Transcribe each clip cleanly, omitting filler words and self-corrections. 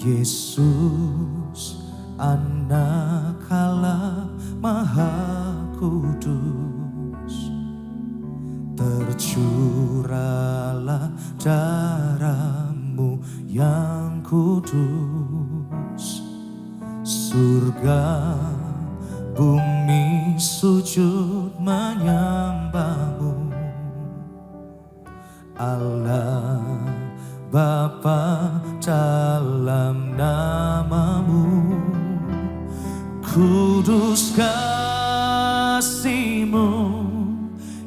Yesus, Anak Allah Maha Kudus, tercurahlah darah-Mu yang kudus. Surga bumi sujud menyembah-Mu, Allah Bapa dalam nama-Mu. Kudus kasih-Mu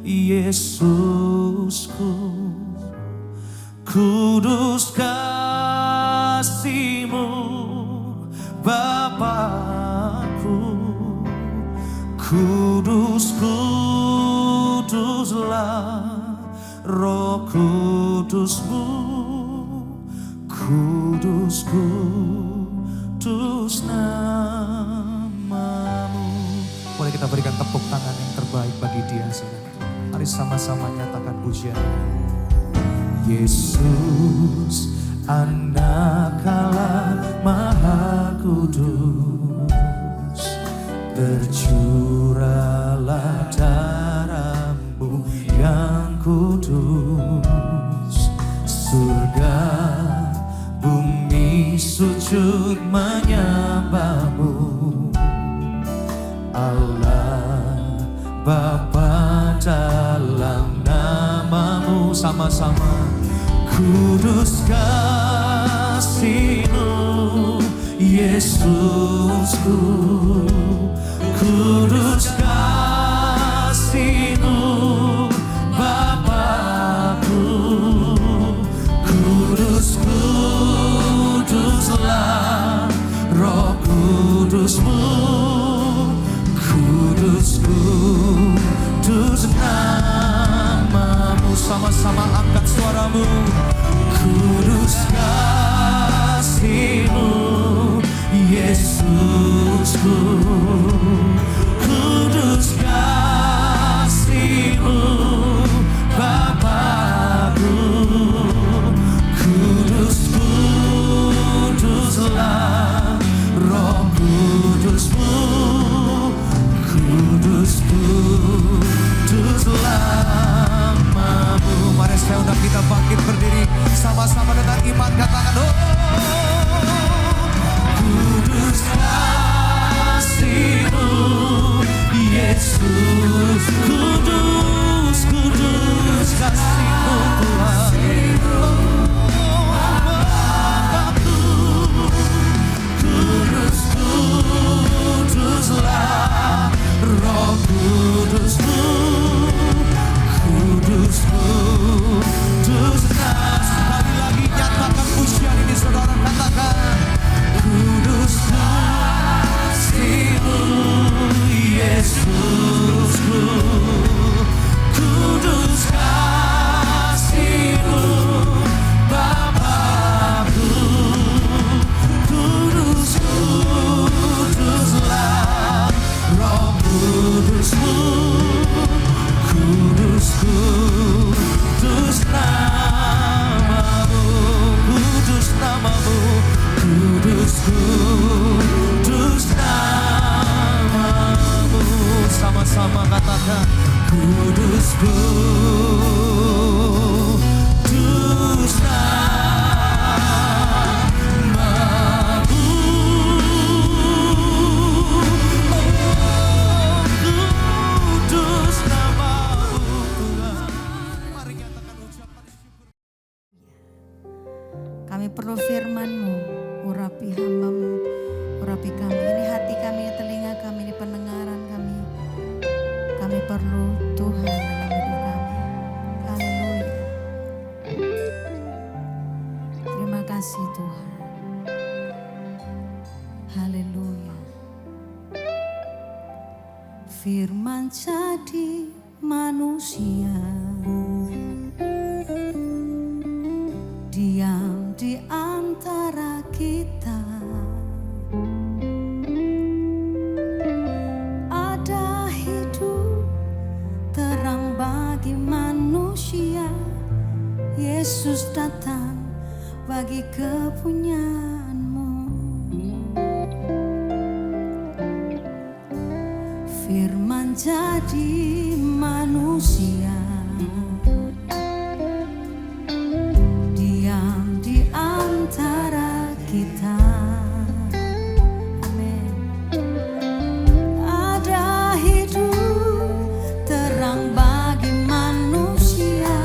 Yesusku, kudus kasih-Mu Bapakku. Kudus, kuduslah Roh Kudus-Mu, kudus, kudus nama-Mu. Boleh kita berikan tepuk tangan yang terbaik bagi Dia, saudara. Mari sama-sama nyatakan pujian. Yesus, Anak Allah Maha Kudus, tercurahlah darah-Mu yang kudus. Surga bumi sujud menyembah-Mu, Allah Bapa dalam nama-Mu. Sama-sama. Kudus kasih-Mu Yesusku, kudus kasih-Mu Bapakku. Kudus, kuduslah Roh Kudus-Mu, kudus, kudus nama-Mu. Sama-sama angkat suaramu. Kudus kasih-Mu Yesusku, kudus kasih-Mu Bapakku. Kudus, kuduslah Roh Kudus-Mu, kudus, kuduslah nama-Mu. Mari saya undang kita bangkit berdiri sama-sama dengan iman, katakan oh. Kudus kasih-Mu Yesus, kudus, kudus kasih-Mu Tuhan. Kudus, kuduslah Roh Kudus-Mu, kudus, kudus. Sekali lagi nyatakan pujian ini, saudara, katakan kudus kasih-Mu Yesusku, kudus kasih-Mu Bapakku. Kudus, kuduslah Roh Kudus-Mu, kudus, kudus nama-Mu, kudus nama-Mu, kudus, kudus nama-Mu. Sama-sama katakan kudus, kudus nama-Mu. Oh, kudus nama-Mu Tuhan. Mari nyatakan ucapan syukur. Kami perlu firman-Mu, urapi hamba-Mu, urapi kami. Ini hati kami, telinga kami, ini pendengaran kami. Kami perlu Tuhan dalam hidup kami. Haleluya. Terima kasih Tuhan. Haleluya. Firman jadi manusia, diam di antara kita. Ada hidup terang bagi manusia. Yesus datang bagi kepunyaan-Mu. jadi manusia, diam di antara kita. Amin. Ada hidup terang bagi manusia.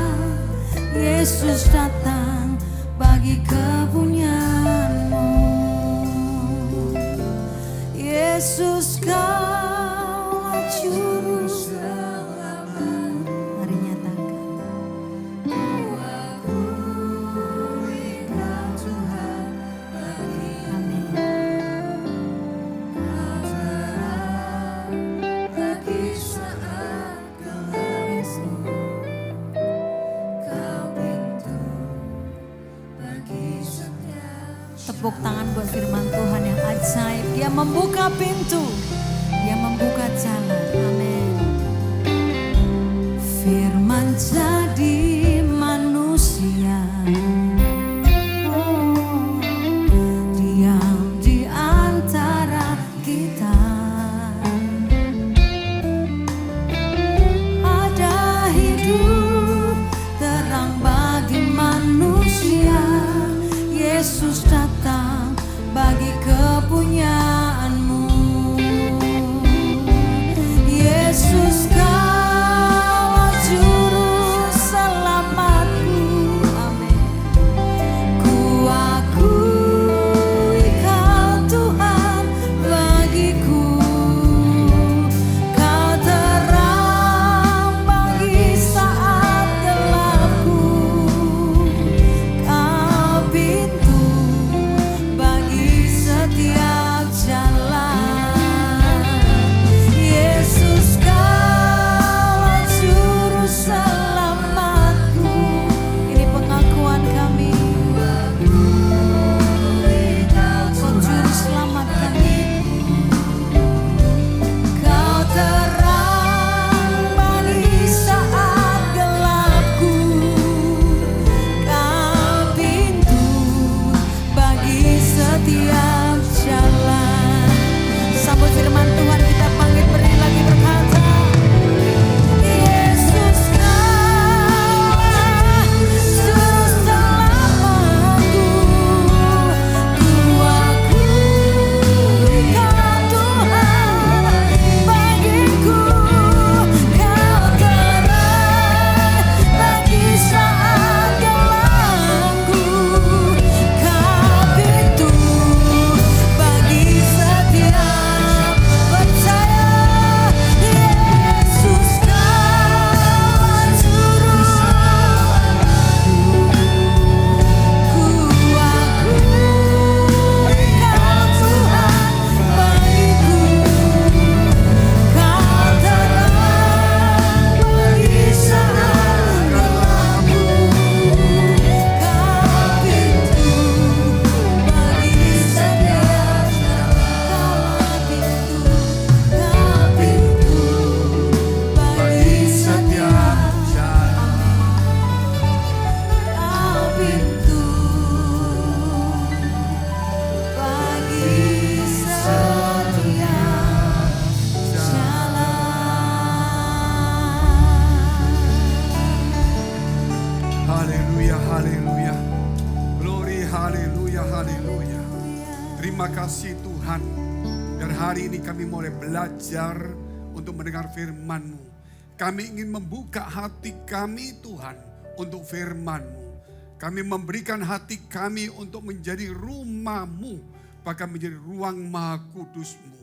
Yesus datang bagi kepunyaanmu. Yesus kaulah juru selamat. Mari nyatakan. Amin. Tepuk tangan buat firman Tuhan yang ajaib. Dia membuka pintu, dia membuka jalan. Amin. Firman jadi manusia, oh, diam di antara kita. Ada hidup terang bagi manusia. Yesus datang bagi kepunyaanmu. Yesus kaulah juru selamatku. Amin. Ku akui Kau Tuhan bagiku. Kau terang bagi saat gelapku. Kau pintu bagi setiap jalan. Yesus kaulah juru selamatku. Ini pengakuan kami. Kau juru selamat kami. Kau terang bagi saat gelapku. Kau pintu bagi setiap jalan. Sambut firman Tuhan, kita panggil berdiri lagi berkata, Yesus kaulah juru selamatku. Ku akui Kau Tuhan bagiku. Kau terang bagi saat gelapku. Kau pintu bagi setiap percaya. Yesus kaulah juru selamatku. Ku akui Kau Tuhan bagiku. Kau terang bagi saat gelapku. Kau pintu bagi setiap jalan. Kau pintu bagi setiap Kau pintu bagi setiap jalan. Haleluya, haleluya. Glory, haleluya, haleluya. Terima kasih Tuhan. Dan hari ini kami mulai belajar untuk mendengar firman-Mu. Kami ingin membuka hati kami Tuhan untuk firman-Mu. Kami memberikan hati kami untuk menjadi rumah-Mu, bahkan menjadi ruang Maha Kudus-Mu.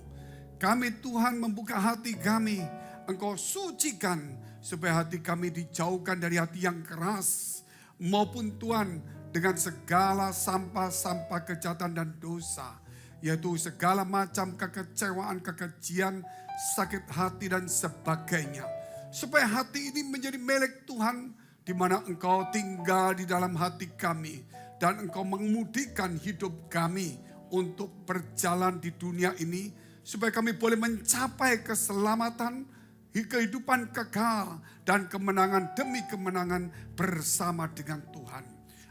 Kami Tuhan membuka hati kami, Engkau sucikan supaya hati kami dijauhkan dari hati yang keras, maupun Tuhan dengan segala sampah-sampah kejahatan dan dosa, yaitu segala macam kekecewaan, kekejian, sakit hati dan sebagainya. Supaya hati ini menjadi milik Tuhan, di mana Engkau tinggal di dalam hati kami dan Engkau mengemudikan hidup kami untuk berjalan di dunia ini, supaya kami boleh mencapai keselamatan, kehidupan kekal, dan kemenangan demi kemenangan bersama dengan Tuhan.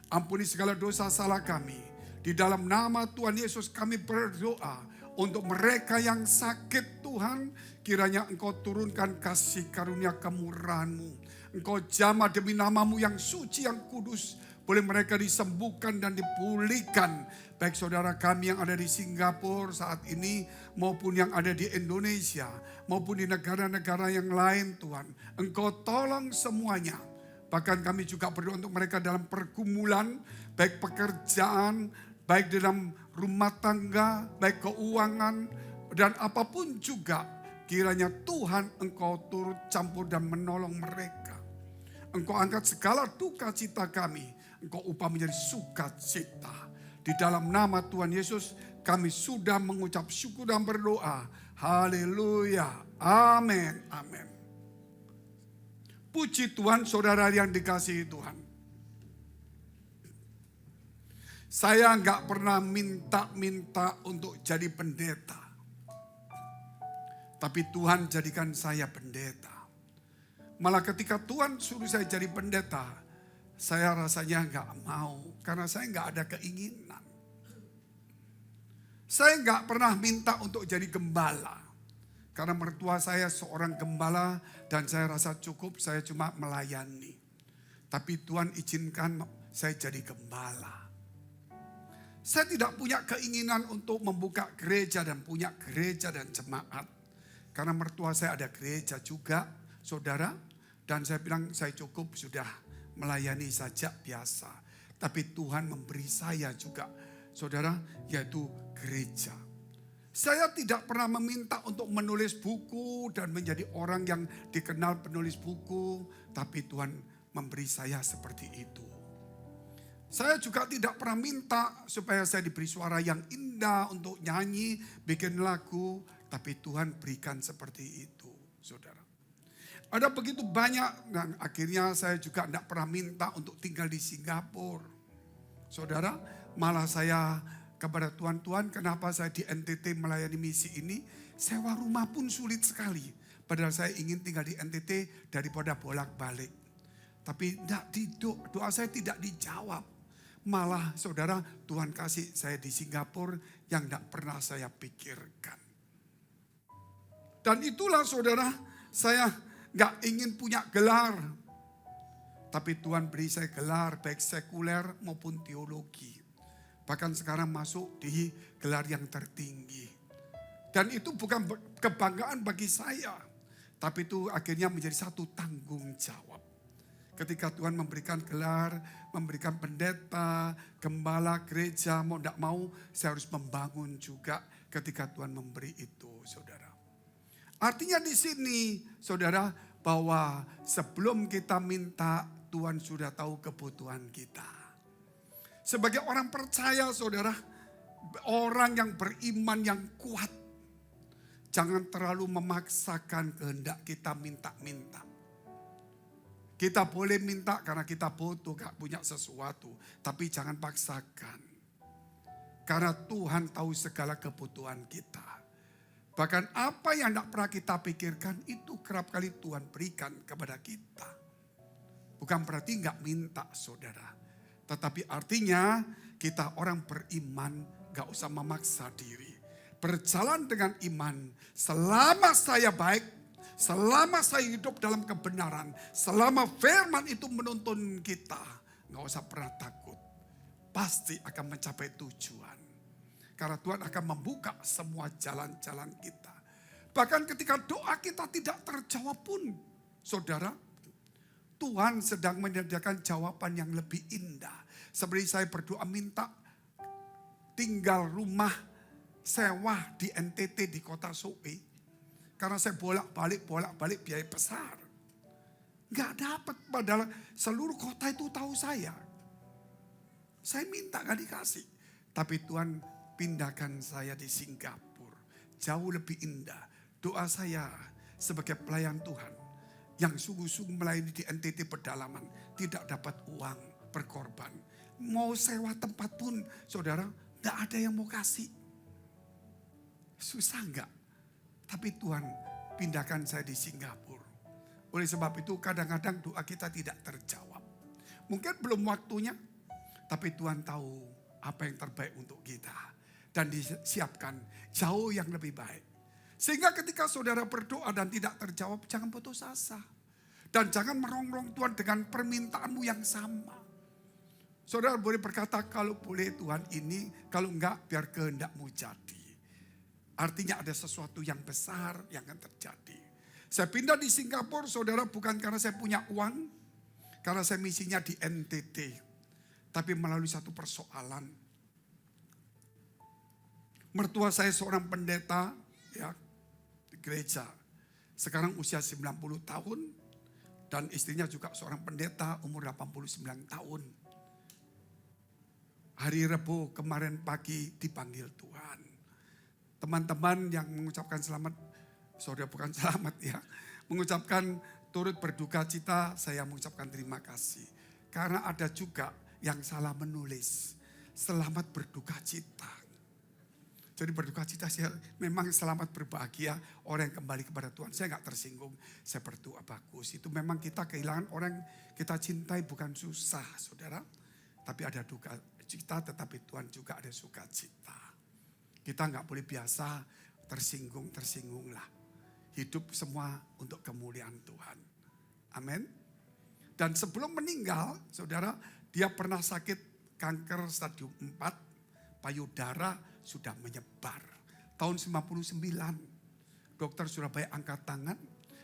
Ampuni segala dosa salah kami. Di dalam nama Tuhan Yesus kami berdoa Untuk mereka yang sakit Tuhan, kiranya Engkau turunkan kasih karunia kemurahan-Mu. Engkau jamah demi nama-Mu yang suci, yang kudus. Boleh mereka disembuhkan dan dipulihkan. Baik saudara kami yang ada di Singapura saat ini, maupun yang ada di Indonesia, maupun di negara-negara yang lain Tuhan. Engkau tolong semuanya. Bahkan kami juga berdoa untuk mereka dalam pergumulan, baik pekerjaan, baik dalam rumah tangga, baik keuangan, dan apapun juga. Kiranya Tuhan Engkau turut campur dan menolong mereka. Engkau angkat segala duka cita kami. Engkau ubah menjadi sukacita. Di dalam nama Tuhan Yesus kami sudah mengucap syukur dan berdoa. Haleluya. Amin. Amin. Puji Tuhan saudara yang dikasihi Tuhan. Saya nggak pernah minta untuk jadi pendeta. Tapi Tuhan jadikan saya pendeta. Malah ketika Tuhan suruh saya jadi pendeta, saya rasanya nggak mau. Karena saya nggak ada keinginan. Saya nggak pernah minta untuk jadi gembala. Karena mertua saya seorang gembala dan saya rasa cukup, saya cuma melayani. Tapi Tuhan izinkan saya jadi gembala. Saya tidak punya keinginan untuk membuka gereja dan punya gereja dan jemaat. Karena mertua saya ada gereja juga, saudara. Dan saya bilang saya cukup sudah melayani saja biasa. Tapi Tuhan memberi saya juga, saudara, yaitu gereja. Saya tidak pernah meminta untuk menulis buku dan menjadi orang yang dikenal penulis buku. Tapi Tuhan memberi saya seperti itu. Saya juga tidak pernah minta supaya saya diberi suara yang indah untuk nyanyi, bikin lagu. Tapi Tuhan berikan seperti itu, saudara. Ada begitu banyak dan akhirnya saya juga tidak pernah minta untuk tinggal di Singapura. Saudara, malah saya kepada Tuhan, kenapa saya di NTT melayani misi ini, sewa rumah pun sulit sekali. Padahal saya ingin tinggal di NTT daripada bolak-balik. Tapi doa saya tidak dijawab. Malah saudara, Tuhan kasih saya di Singapura yang tidak pernah saya pikirkan. Dan itulah saudara, saya gak ingin punya gelar. Tapi Tuhan beri saya gelar baik sekuler maupun teologi. Bahkan sekarang masuk di gelar yang tertinggi. Dan itu bukan kebanggaan bagi saya. Tapi itu akhirnya menjadi satu tanggung jawab. Ketika Tuhan memberikan gelar, memberikan pendeta, gembala, gereja, mau tidak mau saya harus membangun juga ketika Tuhan memberi itu, saudara. Artinya di sini, saudara, bahwa sebelum kita minta, Tuhan sudah tahu kebutuhan kita. Sebagai orang percaya, saudara, orang yang beriman yang kuat, jangan terlalu memaksakan kehendak kita minta-minta. Kita boleh minta karena kita butuh, gak punya sesuatu. Tapi jangan paksakan. Karena Tuhan tahu segala kebutuhan kita. Bahkan apa yang tidak pernah kita pikirkan itu kerap kali Tuhan berikan kepada kita. Bukan berarti gak minta saudara. Tetapi artinya kita orang beriman gak usah memaksa diri. Berjalan dengan iman selama saya baik. Selama saya hidup dalam kebenaran, selama firman itu menuntun kita, gak usah pernah takut. Pasti akan mencapai tujuan. Karena Tuhan akan membuka semua jalan-jalan kita. Bahkan ketika doa kita tidak terjawab pun, saudara, Tuhan sedang menyediakan jawaban yang lebih indah. Seperti saya berdoa minta tinggal rumah sewa di NTT di kota Soe. Karena saya bolak-balik biaya besar. Gak dapat, padahal seluruh kota itu tahu saya. Saya minta gak dikasih. Tapi Tuhan pindahkan saya di Singapura. Jauh lebih indah. Doa saya sebagai pelayan Tuhan. Yang sungguh-sungguh melayani di NTT pedalaman. Tidak dapat uang berkorban. Mau sewa tempat pun saudara gak ada yang mau kasih. Susah gak? Tapi Tuhan pindahkan saya di Singapura. Oleh sebab itu kadang-kadang doa kita tidak terjawab. Mungkin belum waktunya. Tapi Tuhan tahu apa yang terbaik untuk kita. dan disiapkan jauh yang lebih baik. Sehingga ketika saudara berdoa dan tidak terjawab, jangan putus asa. Dan jangan merongrong Tuhan dengan permintaanmu yang sama. Saudara boleh berkata, kalau boleh Tuhan ini, kalau enggak biar kehendakmu jadi. Artinya ada sesuatu yang besar yang akan terjadi. Saya pindah di Singapura, saudara, bukan karena saya punya uang, karena saya misinya di NTT. Tapi melalui satu persoalan. Mertua saya seorang pendeta, ya, di gereja. Sekarang usia 90 tahun. Dan istrinya juga seorang pendeta umur 89 tahun. Hari Rabu kemarin pagi dipanggil Tuhan. Teman-teman yang mengucapkan selamat, saudara bukan selamat ya. Mengucapkan turut berduka cita, saya mengucapkan terima kasih. Karena ada juga yang salah menulis. Selamat berduka cita. Jadi berduka cita, saya memang selamat berbahagia orang yang kembali kepada Tuhan. Saya gak tersinggung, saya berdoa bagus. Itu memang kita kehilangan orang kita cintai bukan susah saudara. Tapi ada duka cita, tetapi Tuhan juga ada sukacita. Kita gak boleh biasa tersinggung-tersinggunglah. Hidup semua untuk kemuliaan Tuhan. Amin. Dan sebelum meninggal, saudara, dia pernah sakit kanker stadium 4, payudara sudah menyebar. Tahun 99, dokter Surabaya angkat tangan,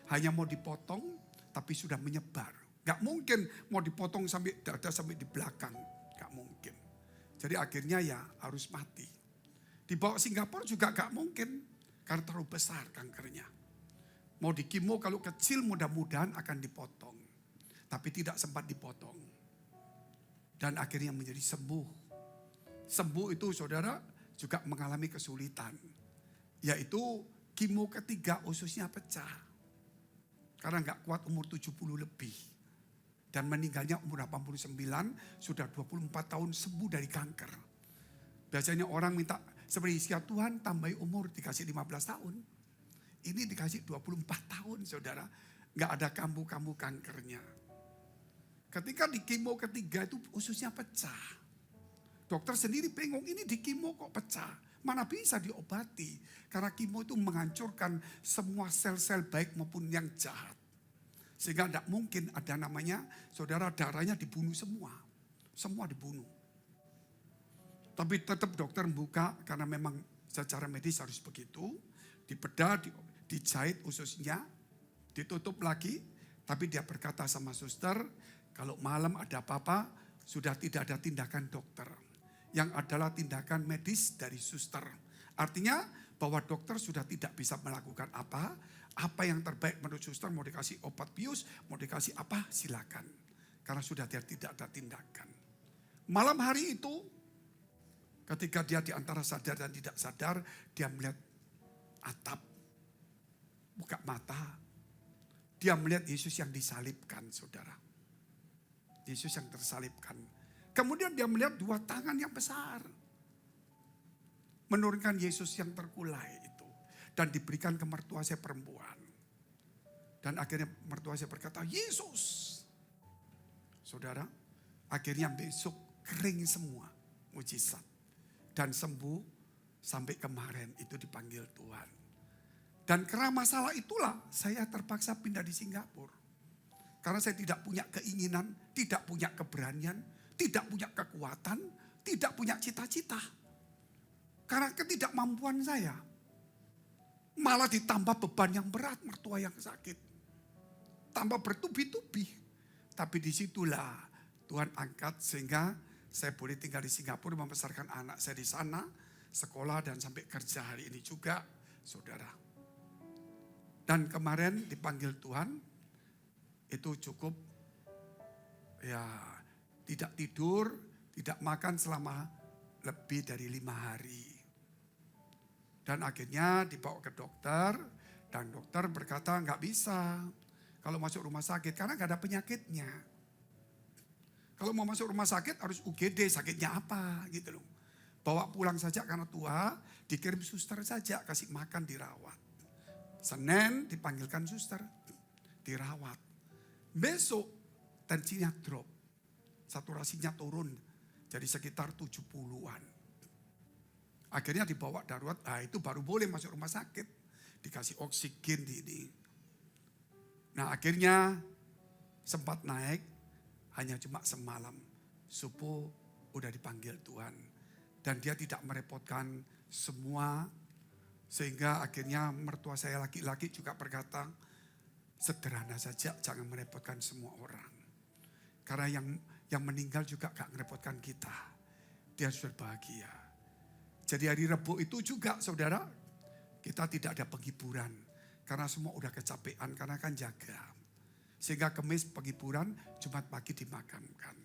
hanya mau dipotong, tapi sudah menyebar. Gak mungkin mau dipotong sampai dada sampai di belakang, gak mungkin. Jadi akhirnya ya harus mati. Dibawa Singapura juga gak mungkin, karena terlalu besar kankernya. Mau dikimo kalau kecil mudah-mudahan akan dipotong. Tapi tidak sempat dipotong. Dan akhirnya menjadi sembuh. Sembuh itu saudara juga mengalami kesulitan. Yaitu kimo ketiga ususnya pecah. Karena gak kuat umur 70 lebih. Dan meninggalnya umur 89, sudah 24 tahun sembuh dari kanker. Biasanya orang minta seperti ya Tuhan tambahi umur dikasih 15 tahun. Ini dikasih 24 tahun saudara. Gak ada kambuh-kambuh kankernya. Ketika di kimo ketiga itu ususnya pecah. Dokter sendiri bingung, ini di kimo kok pecah. Mana bisa diobati. Karena kimo itu menghancurkan semua sel-sel baik maupun yang jahat. Sehingga tidak mungkin ada namanya, saudara darahnya dibunuh semua. Semua dibunuh. Tapi tetap dokter membuka karena memang secara medis harus begitu. Dibedah, dijahit ususnya, ditutup lagi. Tapi dia berkata sama suster, kalau malam ada apa-apa, sudah tidak ada tindakan dokter. Yang adalah tindakan medis dari suster. Artinya bahwa dokter sudah tidak bisa melakukan apa. Apa yang terbaik menurut suster, mau dikasih obat bius, mau dikasih apa, silakan. Karena sudah tidak ada tindakan. Malam hari itu, ketika dia di antara sadar dan tidak sadar, dia melihat atap. Buka mata. Dia melihat Yesus yang disalibkan, saudara. Yesus yang tersalibkan. Kemudian dia melihat dua tangan yang besar. Menurunkan Yesus yang terkulai itu. Dan diberikan ke mertua saya perempuan. Dan akhirnya mertua saya berkata, Yesus. Saudara, akhirnya besok kering semua. Mujizat. Dan sembuh sampai kemarin itu dipanggil Tuhan. Dan karena masalah itulah saya terpaksa pindah di Singapura. Karena saya tidak punya keinginan, tidak punya keberanian, tidak punya kekuatan, tidak punya cita-cita. Karena ketidakmampuan saya. Malah ditambah beban yang berat, mertua yang sakit. Tambah bertubi-tubi. Tapi disitulah Tuhan angkat sehingga saya boleh tinggal di Singapura, membesarkan anak saya di sana. Sekolah dan sampai kerja hari ini juga, saudara. Dan kemarin dipanggil Tuhan, itu cukup ya tidak tidur, tidak makan selama lebih dari 5 hari. Dan akhirnya dibawa ke dokter, dan dokter berkata nggak bisa kalau masuk rumah sakit karena nggak ada penyakitnya. Kalau mau masuk rumah sakit harus UGD, sakitnya apa gitu loh. Bawa pulang saja karena tua, dikirim suster saja, kasih makan, dirawat. Senin dipanggilkan suster, dirawat. Besok tensinya drop, saturasinya turun jadi sekitar 70-an. Akhirnya dibawa darurat, itu baru boleh masuk rumah sakit. Dikasih oksigen ini. Nah akhirnya sempat naik, hanya cuma semalam. Subuh udah dipanggil Tuhan. Dan dia tidak merepotkan semua. Sehingga akhirnya mertua saya laki-laki juga berkata, sederhana saja, jangan merepotkan semua orang. Karena yang meninggal juga gak merepotkan kita. Dia sudah bahagia. Jadi hari Rabu itu juga saudara, kita tidak ada penghiburan. Karena semua udah kecapean, karena kan jaga. Sehingga Kamis penghiburan, Jumat pagi dimakamkan.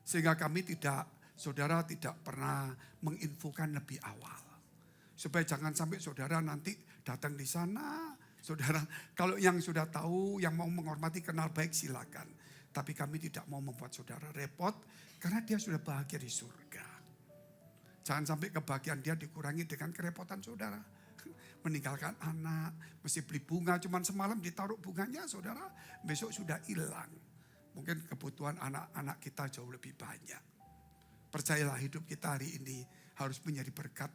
Sehingga kami saudara tidak pernah menginfokan lebih awal. Supaya jangan sampai saudara nanti datang di sana. Saudara, kalau yang sudah tahu, yang mau menghormati kenal baik silakan. Tapi kami tidak mau membuat saudara repot, karena dia sudah bahagia di surga. Jangan sampai kebahagiaan dia dikurangi dengan kerepotan saudara. Meninggalkan anak, mesti beli bunga, cuman semalam ditaruh bunganya saudara, besok sudah hilang. Mungkin kebutuhan anak-anak kita jauh lebih banyak. Percayalah hidup kita hari ini harus menjadi berkat,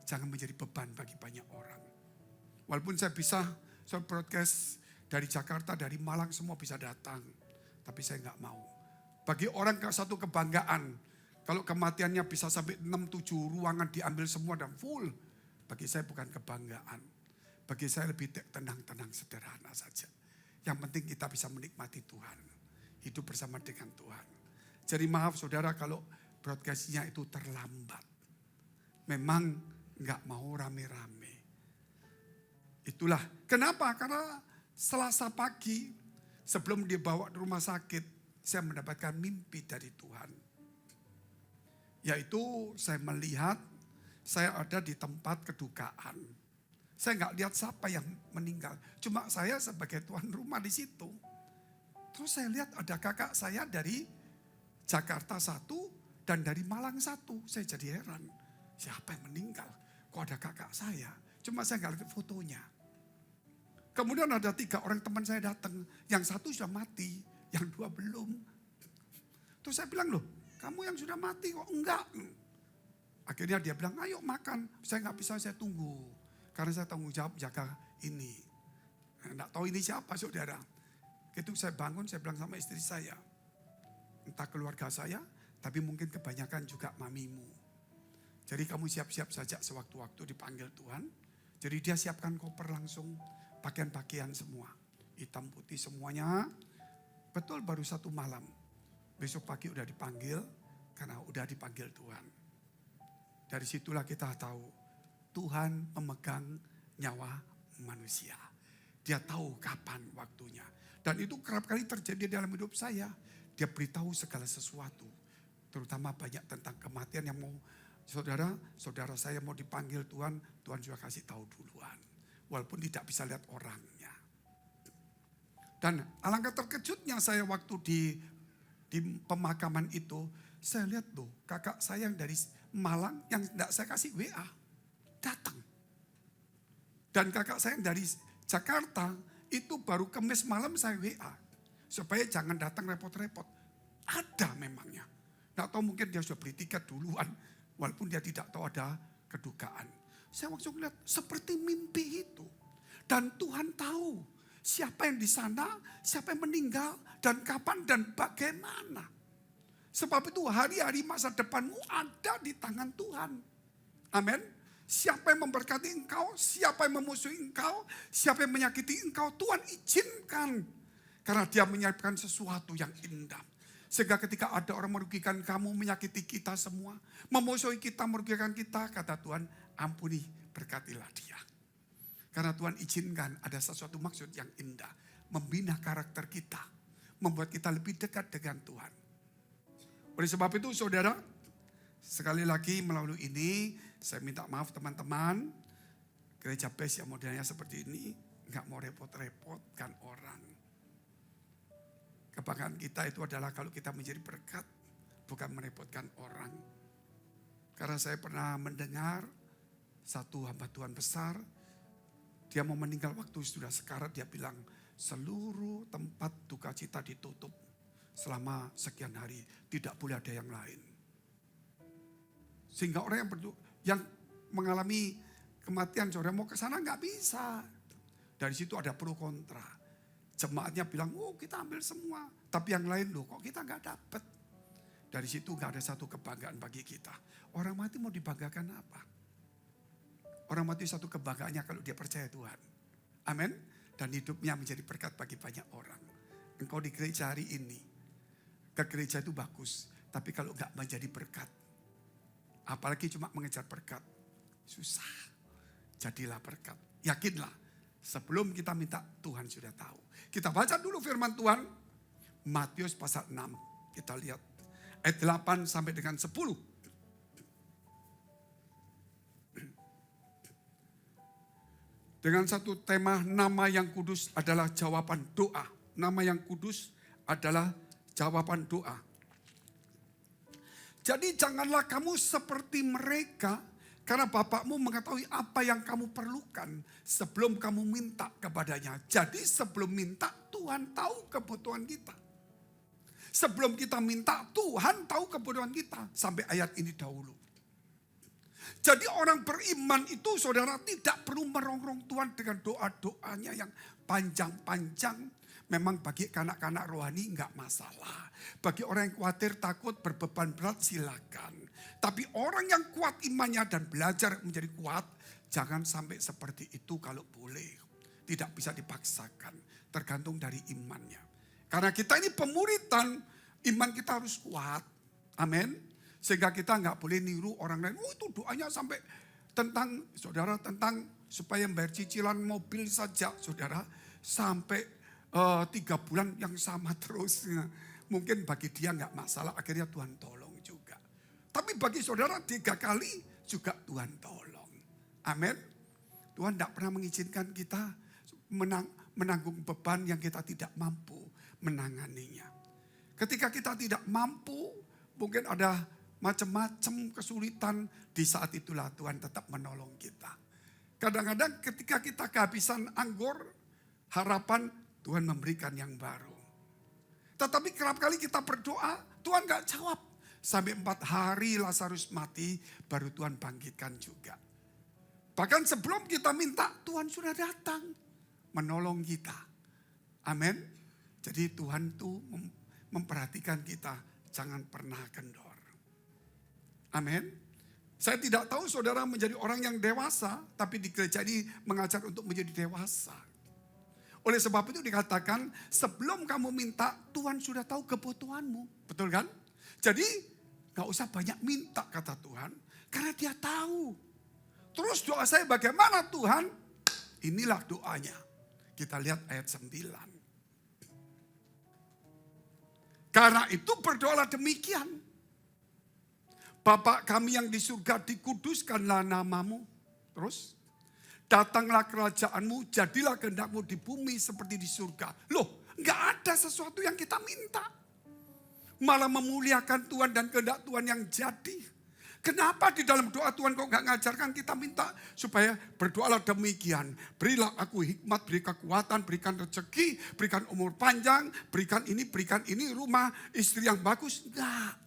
jangan menjadi beban bagi banyak orang. Walaupun saya broadcast dari Jakarta, dari Malang semua bisa datang. Tapi saya nggak mau. Bagi orang satu kebanggaan. Kalau kematiannya bisa sampai 6-7 ruangan diambil semua dan full. Bagi saya bukan kebanggaan. Bagi saya lebih tenang-tenang sederhana saja. Yang penting kita bisa menikmati Tuhan. Hidup bersama dengan Tuhan. Jadi maaf saudara kalau broadcastnya itu terlambat. Memang nggak mau rame-rame. Itulah kenapa, karena Selasa pagi sebelum dibawa ke rumah sakit saya mendapatkan mimpi dari Tuhan. Yaitu saya melihat saya ada di tempat kedukaan. Saya nggak lihat siapa yang meninggal. Cuma saya sebagai tuan rumah di situ. Terus saya lihat ada kakak saya dari Jakarta 1 dan dari Malang 1. Saya jadi heran. Siapa yang meninggal? Kok ada kakak saya? Cuma saya nggak lihat fotonya. Kemudian ada 3 orang teman saya datang. Yang 1 sudah mati, yang 2 belum. Terus saya bilang, loh kamu yang sudah mati kok enggak? Akhirnya dia bilang, ayo makan. Saya nggak bisa, saya tunggu. Karena saya tanggung jawab jaga ini. Nggak tahu ini siapa saudara. Itu saya bangun, saya bilang sama istri saya. Entah keluarga saya, tapi mungkin kebanyakan juga mamimu. Jadi kamu siap-siap saja sewaktu-waktu dipanggil Tuhan. Jadi dia siapkan koper langsung, pakaian-pakaian semua. Hitam putih semuanya. Betul baru 1 malam. Besok pagi udah dipanggil, karena udah dipanggil Tuhan. Dari situlah kita tahu, Tuhan memegang nyawa manusia. Dia tahu kapan waktunya. Dan itu kerap kali terjadi dalam hidup saya. Dia beritahu segala sesuatu. Terutama banyak tentang kematian yang mau saudara saya mau dipanggil Tuhan, Tuhan juga kasih tahu duluan. Walaupun tidak bisa lihat orangnya. Dan alangkah terkejutnya saya waktu di pemakaman itu, saya lihat tuh kakak saya yang dari Malang yang tidak saya kasih WA, datang. Dan kakak saya yang dari Jakarta, itu baru Kamis malam saya WA. Supaya jangan datang repot-repot. Ada memangnya. Nggak tahu mungkin dia sudah beli tiket duluan. Walaupun dia tidak tahu ada kedukaan. Saya langsung lihat seperti mimpi itu. Dan Tuhan tahu siapa yang di sana, siapa yang meninggal, dan kapan dan bagaimana. Sebab itu hari-hari masa depanmu ada di tangan Tuhan. Amin. Siapa yang memberkati engkau, siapa yang memusuhi engkau, siapa yang menyakiti engkau, Tuhan izinkan. Karena dia menyiapkan sesuatu yang indah. Sehingga ketika ada orang merugikan kamu, menyakiti kita semua, memusuhi kita, merugikan kita, kata Tuhan, ampuni, berkatilah dia. Karena Tuhan izinkan ada sesuatu maksud yang indah. Membina karakter kita. Membuat kita lebih dekat dengan Tuhan. Oleh sebab itu saudara, sekali lagi melalui ini, saya minta maaf teman-teman. Gereja Base yang modelnya seperti ini, gak mau repot-repotkan orang. Kebanggaan kita itu adalah kalau kita menjadi berkat, bukan merepotkan orang. Karena saya pernah mendengar satu hamba Tuhan besar, dia mau meninggal waktu sudah sekarat, dia bilang seluruh tempat duka cita ditutup selama sekian hari, tidak boleh ada yang lain. Sehingga orang yang mengalami kematian, saudara mau ke sana nggak bisa. Dari situ ada pro kontra. Jemaatnya bilang, oh kita ambil semua. Tapi yang lain loh, kok kita nggak dapat. Dari situ nggak ada satu kebanggaan bagi kita. Orang mati mau dibanggakan apa? Orang mati satu kebanggaannya kalau dia percaya Tuhan. Amin. Dan hidupnya menjadi berkat bagi banyak orang. Engkau di gereja hari ini, ke gereja itu bagus. Tapi kalau nggak menjadi berkat, apalagi cuma mengejar berkat, susah. Jadilah berkat. Yakinlah, sebelum kita minta Tuhan sudah tahu. Kita baca dulu firman Tuhan, Matius pasal 6. Kita lihat ayat 8 sampai dengan 10. Dengan satu tema, nama yang kudus adalah jawaban doa. Nama yang kudus adalah jawaban doa. Jadi janganlah kamu seperti mereka, karena Bapakmu mengetahui apa yang kamu perlukan sebelum kamu minta kepadanya. Jadi sebelum minta, Tuhan tahu kebutuhan kita. Sebelum kita minta, Tuhan tahu kebutuhan kita. Sampai ayat ini dahulu. Jadi orang beriman itu saudara tidak perlu merongrong Tuhan dengan doa-doanya yang panjang-panjang. Memang bagi kanak-kanak rohani enggak masalah. Bagi orang yang khawatir, takut, berbeban berat silakan. Tapi orang yang kuat imannya dan belajar menjadi kuat, jangan sampai seperti itu kalau boleh. Tidak bisa dipaksakan, tergantung dari imannya. Karena kita ini pemuritan, iman kita harus kuat. Amin. Sehingga kita nggak boleh niru orang lain. Oh itu doanya sampai tentang, saudara, tentang supaya membayar cicilan mobil saja, saudara. Sampai 3 bulan yang sama terus. Mungkin bagi dia nggak masalah, akhirnya Tuhan tolong juga. Tapi bagi saudara 3 kali juga Tuhan tolong. Amin. Tuhan tidak pernah mengizinkan kita menanggung beban yang kita tidak mampu menanganinya. Ketika kita tidak mampu, mungkin ada macam-macam kesulitan, di saat itulah Tuhan tetap menolong kita. Kadang-kadang ketika kita kehabisan anggur, harapan Tuhan memberikan yang baru. Tetapi kerap kali kita berdoa, Tuhan gak jawab. Sampai 4 hari Lazarus mati, baru Tuhan bangkitkan juga. Bahkan sebelum kita minta, Tuhan sudah datang menolong kita. Amin. Jadi Tuhan tuh memperhatikan kita, jangan pernah kendor. Amin. Saya tidak tahu saudara menjadi orang yang dewasa, tapi di gereja ini mengajar untuk menjadi dewasa. Oleh sebab itu dikatakan, sebelum kamu minta, Tuhan sudah tahu kebutuhanmu. Betul kan? Jadi gak usah banyak minta kata Tuhan, karena dia tahu. Terus doa saya bagaimana Tuhan? Inilah doanya. Kita lihat ayat 9. Karena itu berdoalah demikian. Bapa kami yang di surga, dikuduskanlah namamu. Terus, datanglah kerajaanmu, jadilah kehendakmu di bumi seperti di surga. Loh, gak ada sesuatu yang kita minta. Malah memuliakan Tuhan dan kehendak Tuhan yang jadi. Kenapa di dalam doa Tuhan kok gak ngajarkan kita minta? Supaya berdoalah demikian. Berilah aku hikmat, beri kekuatan, berikan rezeki, berikan umur panjang, berikan ini, rumah, istri yang bagus. Enggak.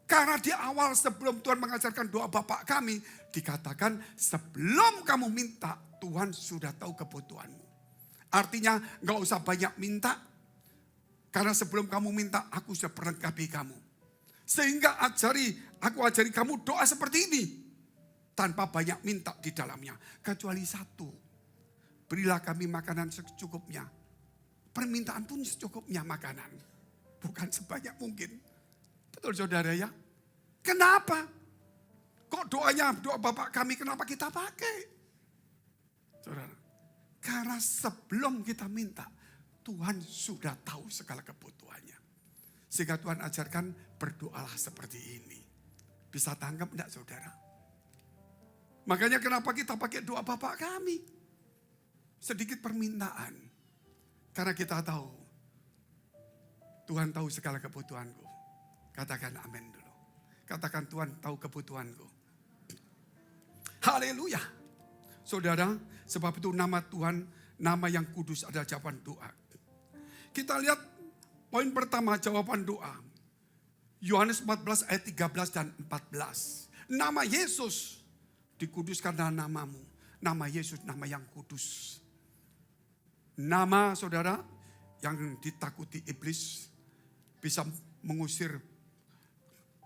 Karena di awal sebelum Tuhan mengajarkan doa Bapa kami, dikatakan sebelum kamu minta, Tuhan sudah tahu kebutuhanmu. Artinya gak usah banyak minta, karena sebelum kamu minta, aku sudah perlengkapi kamu. Sehingga aku ajari kamu doa seperti ini. Tanpa banyak minta di dalamnya. Kecuali satu, berilah kami makanan secukupnya. Permintaan pun secukupnya makanan. Bukan sebanyak mungkin. Betul saudara ya? Kenapa? Kok doa Bapak kami kenapa kita pakai? Saudara, karena sebelum kita minta, Tuhan sudah tahu segala kebutuhannya. Sehingga Tuhan ajarkan berdoalah seperti ini. Bisa tangkap enggak saudara? Makanya kenapa kita pakai doa Bapak kami? Sedikit permintaan. Karena kita tahu, Tuhan tahu segala kebutuhanku. Katakan amin dulu. Katakan Tuhan tahu kebutuhanku. Haleluya. Saudara, sebab itu nama Tuhan, nama yang kudus adalah jawaban doa. Kita lihat poin pertama jawaban doa. Yohanes 14 ayat 13 dan 14. Nama Yesus dikuduskan dalam namamu. Nama Yesus nama yang kudus. Nama saudara yang ditakuti iblis bisa mengusir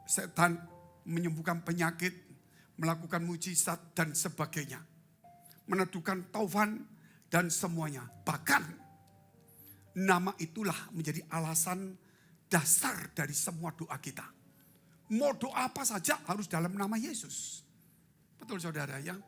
setan, menyembuhkan penyakit, melakukan mujizat dan sebagainya. Meneduhkan taufan dan semuanya. Bahkan nama itulah menjadi alasan dasar dari semua doa kita. Mau doa apa saja harus dalam nama Yesus. Betul saudara ya?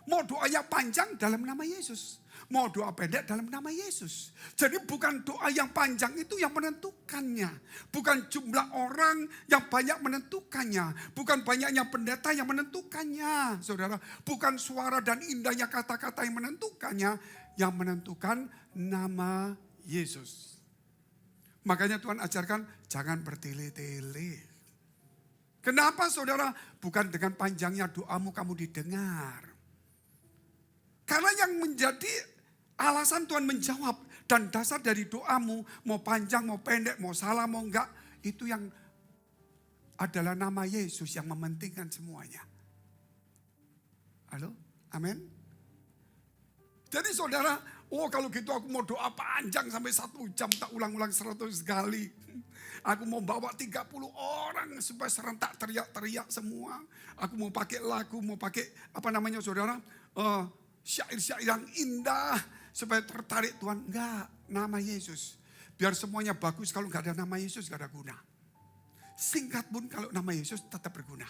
Mau doanya panjang dalam nama Yesus. Mau doa pendek dalam nama Yesus. Jadi bukan doa yang panjang itu yang menentukannya. Bukan jumlah orang yang banyak menentukannya. Bukan banyaknya pendeta yang menentukannya. Saudara, bukan suara dan indahnya kata-kata yang menentukannya. Yang menentukan nama Yesus. Makanya Tuhan ajarkan jangan bertele-tele. Kenapa saudara? Bukan dengan panjangnya doamu kamu didengar. Karena yang menjadi alasan Tuhan menjawab dan dasar dari doamu, mau panjang, mau pendek, mau salah, mau enggak, itu yang adalah nama Yesus yang mementingkan semuanya. Halo? Amin? Jadi saudara, oh kalau gitu aku mau doa panjang sampai 1 jam, tak ulang-ulang 100 kali. Aku mau bawa 30 orang supaya serentak teriak-teriak semua. Aku mau pakai lagu, mau pakai apa namanya saudara? Syair-syair yang indah supaya tertarik Tuhan. Enggak, nama Yesus. Biar semuanya bagus, kalau enggak ada nama Yesus enggak ada guna. Singkat pun kalau nama Yesus tetap berguna.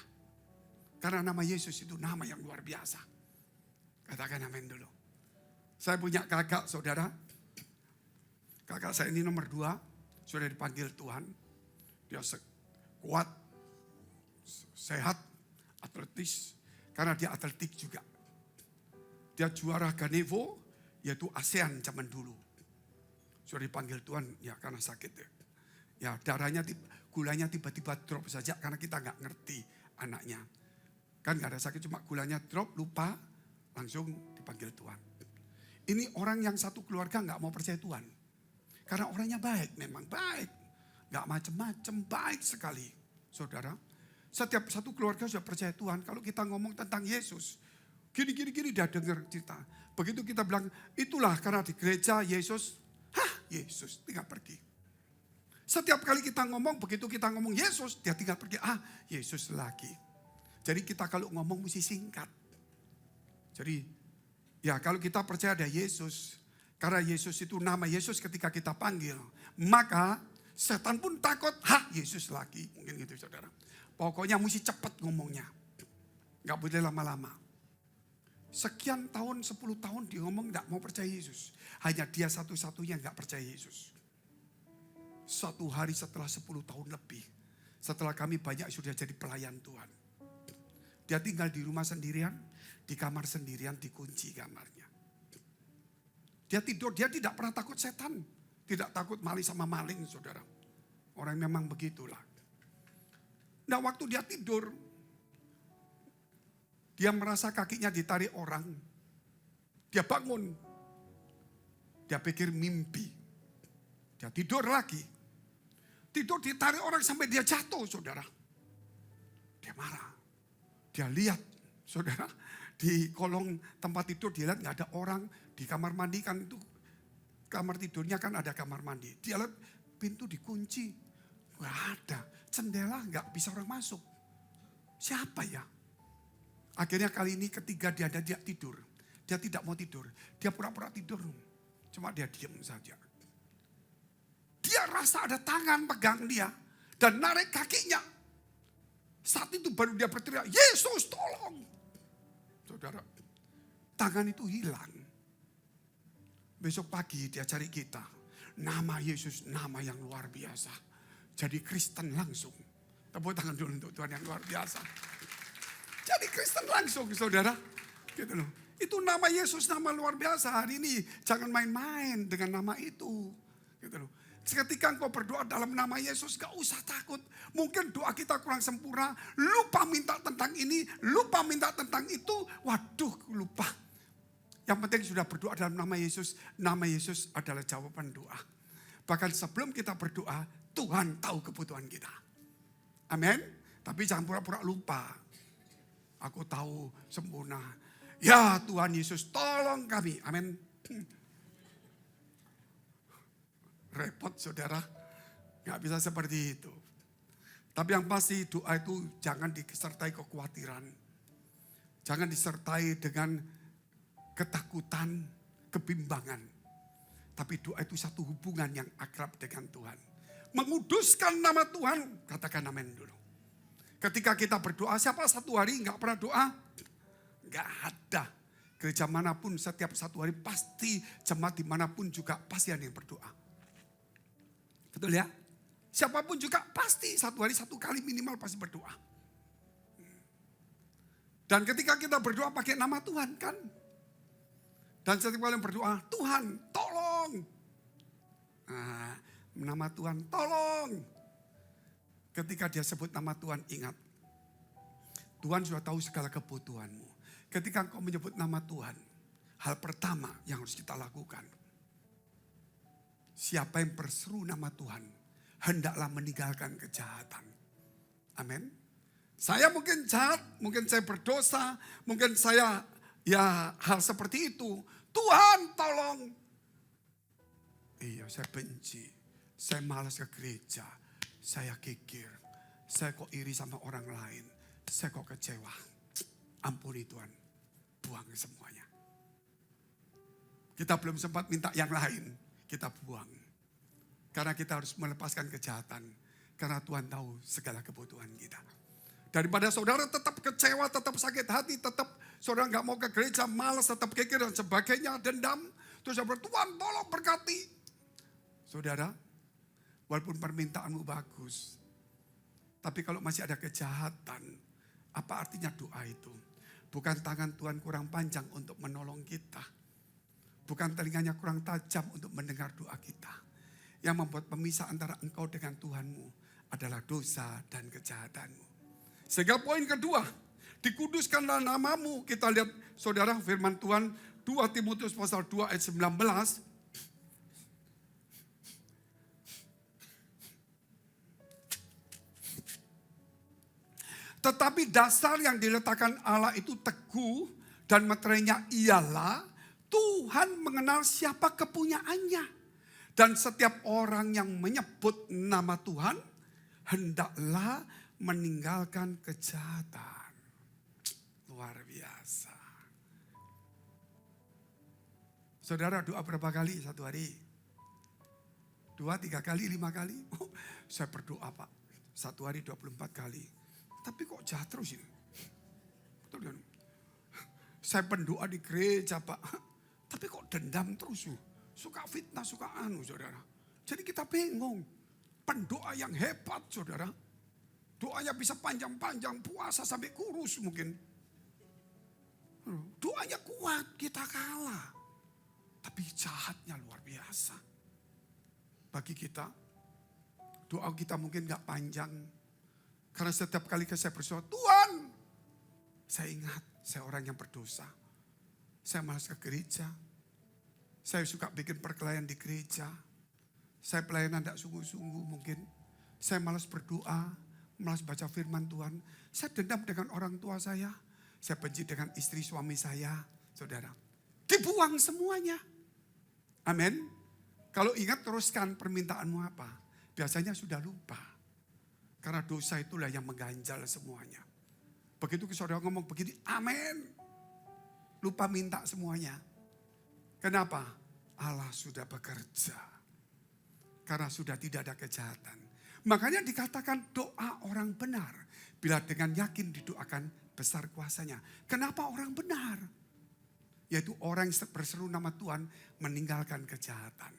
Karena nama Yesus itu nama yang luar biasa. Katakan amin dulu. Saya punya kakak saudara. Kakak saya ini nomor 2. Sudah dipanggil Tuhan. Dia kuat, sehat, atletis. Karena dia atletik juga. Dia juara Ganevo, yaitu ASEAN zaman dulu. Sudah dipanggil Tuhan, ya karena sakit. Ya darahnya, gulanya tiba-tiba drop saja karena kita nggak ngerti anaknya. Kan nggak ada sakit, cuma gulanya drop, lupa, langsung dipanggil Tuhan. Ini orang yang satu keluarga nggak mau percaya Tuhan. Karena orangnya baik, memang baik. Nggak macem-macem, baik sekali. Saudara, setiap satu keluarga sudah percaya Tuhan. Kalau kita ngomong tentang Yesus, gini dia dengar cerita. Begitu kita bilang, itulah karena di gereja Yesus, Yesus tinggal pergi. Setiap kali kita ngomong, begitu kita ngomong Yesus, dia tinggal pergi. Yesus lagi. Jadi kita kalau ngomong mesti singkat. Jadi, ya kalau kita percaya ada Yesus, karena Yesus itu nama Yesus ketika kita panggil, maka setan pun takut, Yesus lagi. Mungkin gitu saudara. Pokoknya mesti cepat ngomongnya. Gak boleh lama-lama. Sekian tahun, 10 tahun dia ngomong gak mau percaya Yesus. Hanya dia satu-satunya gak percaya Yesus. Satu hari setelah 10 tahun lebih. Setelah kami banyak sudah jadi pelayan Tuhan. Dia tinggal di rumah sendirian, di kamar sendirian, dikunci kamarnya. Dia tidur, dia tidak pernah takut setan. Tidak takut maling sama maling saudara. Orang memang begitulah. Nah waktu dia tidur, dia merasa kakinya ditarik orang. Dia bangun. Dia pikir mimpi. Dia tidur lagi. Tidur ditarik orang sampai dia jatuh saudara. Dia marah. Dia lihat saudara. Di kolong tempat tidur dia lihat gak ada orang. Di kamar mandi kan itu. Kamar tidurnya kan ada kamar mandi. Dia lihat pintu dikunci. Gak ada. Jendela gak bisa orang masuk. Siapa ya? Akhirnya kali ini ketika dia tidur. Dia tidak mau tidur. Dia pura-pura tidur. Cuma dia diam saja. Dia rasa ada tangan pegang dia. Dan narik kakinya. Saat itu baru dia berteriak, Yesus tolong. Saudara, tangan itu hilang. Besok pagi dia cari kita. Nama Yesus, nama yang luar biasa. Jadi Kristen langsung. Tepuk tangan dulu untuk Tuhan yang luar biasa. Jadi Kristen langsung saudara. Gitu loh. Itu nama Yesus, nama luar biasa. Hari ini jangan main-main dengan nama itu. Gitu loh. Ketika engkau berdoa dalam nama Yesus, gak usah takut. Mungkin doa kita kurang sempurna. Lupa minta tentang ini, lupa minta tentang itu. Waduh, lupa. Yang penting sudah berdoa dalam nama Yesus. Nama Yesus adalah jawaban doa. Bahkan sebelum kita berdoa, Tuhan tahu kebutuhan kita. Amin. Tapi jangan pura-pura lupa. Aku tahu sempurna. Ya Tuhan Yesus tolong kami. Amin. Repot saudara. Gak bisa seperti itu. Tapi yang pasti doa itu jangan disertai kekhawatiran. Jangan disertai dengan ketakutan, kebimbangan. Tapi doa itu satu hubungan yang akrab dengan Tuhan. Menguduskan nama Tuhan, katakan amin dulu. Ketika kita berdoa, siapa satu hari gak pernah doa? Gak ada. Gereja manapun setiap satu hari pasti, jemaat dimanapun juga pasti ada yang berdoa. Betul ya? Siapapun juga pasti satu hari satu kali minimal pasti berdoa. Dan ketika kita berdoa pakai nama Tuhan kan. Dan setiap kali berdoa, Tuhan tolong. Nah, nama Tuhan tolong. Ketika dia sebut nama Tuhan ingat. Tuhan sudah tahu segala kebutuhanmu. Ketika engkau menyebut nama Tuhan. Hal pertama yang harus kita lakukan. Siapa yang berseru nama Tuhan. Hendaklah meninggalkan kejahatan. Amin. Saya mungkin jahat, mungkin saya berdosa, mungkin saya ya hal seperti itu. Tuhan tolong. Iya saya benci, saya malas ke gereja, saya kikir, saya kok iri sama orang lain, saya kok kecewa. Ampuni Tuhan, buang semuanya. Kita belum sempat minta yang lain, kita buang. Karena kita harus melepaskan kejahatan. Karena Tuhan tahu segala kebutuhan kita. Daripada saudara tetap kecewa, tetap sakit hati, tetap saudara gak mau ke gereja, malas, tetap kikir dan sebagainya, dendam. Terus saudara, Tuhan tolong berkati. Saudara, walaupun permintaanmu bagus. Tapi kalau masih ada kejahatan, apa artinya doa itu? Bukan tangan Tuhan kurang panjang untuk menolong kita. Bukan telinganya kurang tajam untuk mendengar doa kita. Yang membuat pemisah antara engkau dengan Tuhanmu adalah dosa dan kejahatanmu. Sehingga poin kedua, dikuduskanlah namamu. Kita lihat saudara firman Tuhan 2 Timotius pasal 2 ayat 19. Tetapi dasar yang diletakkan Allah itu teguh dan materinya ialah Tuhan mengenal siapa kepunyaannya. Dan setiap orang yang menyebut nama Tuhan, hendaklah meninggalkan kejahatan. Luar biasa. Saudara doa berapa kali satu hari? 2, 3 kali, 5 kali? Oh, saya berdoa Pak, satu hari 24 kali. Tapi kok jahat terus ini? Betul kan? Saya pendoa di gereja Pak, tapi kok dendam terus yuk? Suka fitnah, suka saudara. Jadi kita bingung. Pendoa yang hebat saudara. Doanya bisa panjang-panjang, puasa sampai kurus mungkin. Doanya kuat, kita kalah. Tapi jahatnya luar biasa. Bagi kita, doa kita mungkin gak panjang. Karena setiap kali saya berdoa, Tuhan. Saya ingat, saya orang yang berdosa. Saya malas ke gereja. Saya suka bikin perkelahian di gereja. Saya pelayanan tidak sungguh-sungguh mungkin. Saya malas berdoa, malas baca firman Tuhan. Saya dendam dengan orang tua saya. Saya benci dengan istri suami saya, saudara. Dibuang semuanya. Amin. Kalau ingat teruskan permintaanmu apa. Biasanya sudah lupa. Karena dosa itulah yang mengganjal semuanya. Begitu saudara ngomong begini, amin. Lupa minta semuanya. Kenapa? Allah sudah bekerja. Karena sudah tidak ada kejahatan. Makanya dikatakan doa orang benar. Bila dengan yakin didoakan besar kuasanya. Kenapa orang benar? Yaitu orang yang berseru nama Tuhan meninggalkan kejahatan.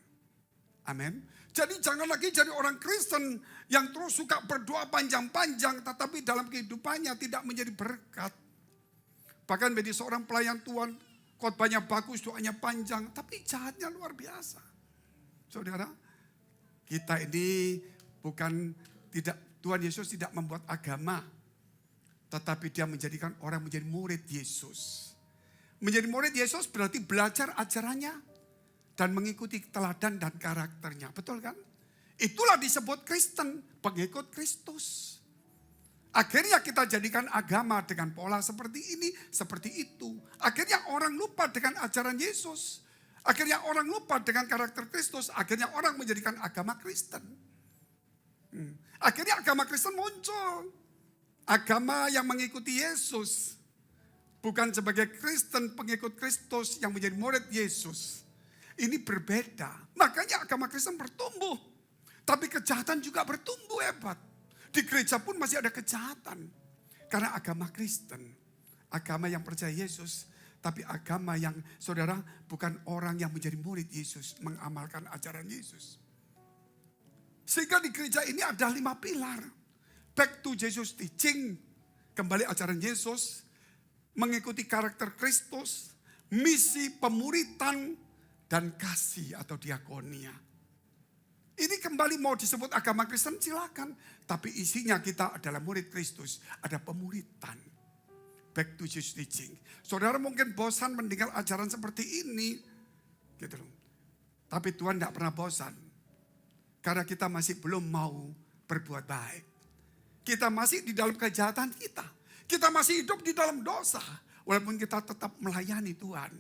Amin. Jadi jangan lagi jadi orang Kristen yang terus suka berdoa panjang-panjang. Tetapi dalam kehidupannya tidak menjadi berkat. Bahkan menjadi seorang pelayan Tuhan. Khotbahnya bagus, doanya panjang, tapi jahatnya luar biasa. Saudara, kita ini bukan Tuhan Yesus tidak membuat agama, tetapi dia menjadikan orang menjadi murid Yesus. Menjadi murid Yesus berarti belajar ajarannya dan mengikuti teladan dan karakternya, betul kan? Itulah disebut Kristen, pengikut Kristus. Akhirnya kita jadikan agama dengan pola seperti ini, seperti itu. Akhirnya orang lupa dengan ajaran Yesus. Akhirnya orang lupa dengan karakter Kristus. Akhirnya orang menjadikan agama Kristen. Akhirnya agama Kristen muncul. Agama yang mengikuti Yesus. Bukan sebagai Kristen pengikut Kristus yang menjadi murid Yesus. Ini berbeda. Makanya agama Kristen bertumbuh. Tapi kejahatan juga bertumbuh hebat. Di gereja pun masih ada kejahatan. Karena agama Kristen, agama yang percaya Yesus, tapi agama yang saudara bukan orang yang menjadi murid Yesus, mengamalkan ajaran Yesus. Sehingga di gereja ini ada 5 pilar. Back to Jesus teaching, kembali ajaran Yesus, mengikuti karakter Kristus, misi pemuritan, dan kasih atau diakonia. Ini kembali mau disebut agama Kristen silakan. Tapi isinya kita adalah murid Kristus. Ada pemuritan. Back to Jesus teaching. Saudara mungkin bosan mendengar ajaran seperti ini. Gitu loh. Tapi Tuhan tidak pernah bosan. Karena kita masih belum mau berbuat baik. Kita masih di dalam kejahatan kita. Kita masih hidup di dalam dosa. Walaupun kita tetap melayani Tuhan.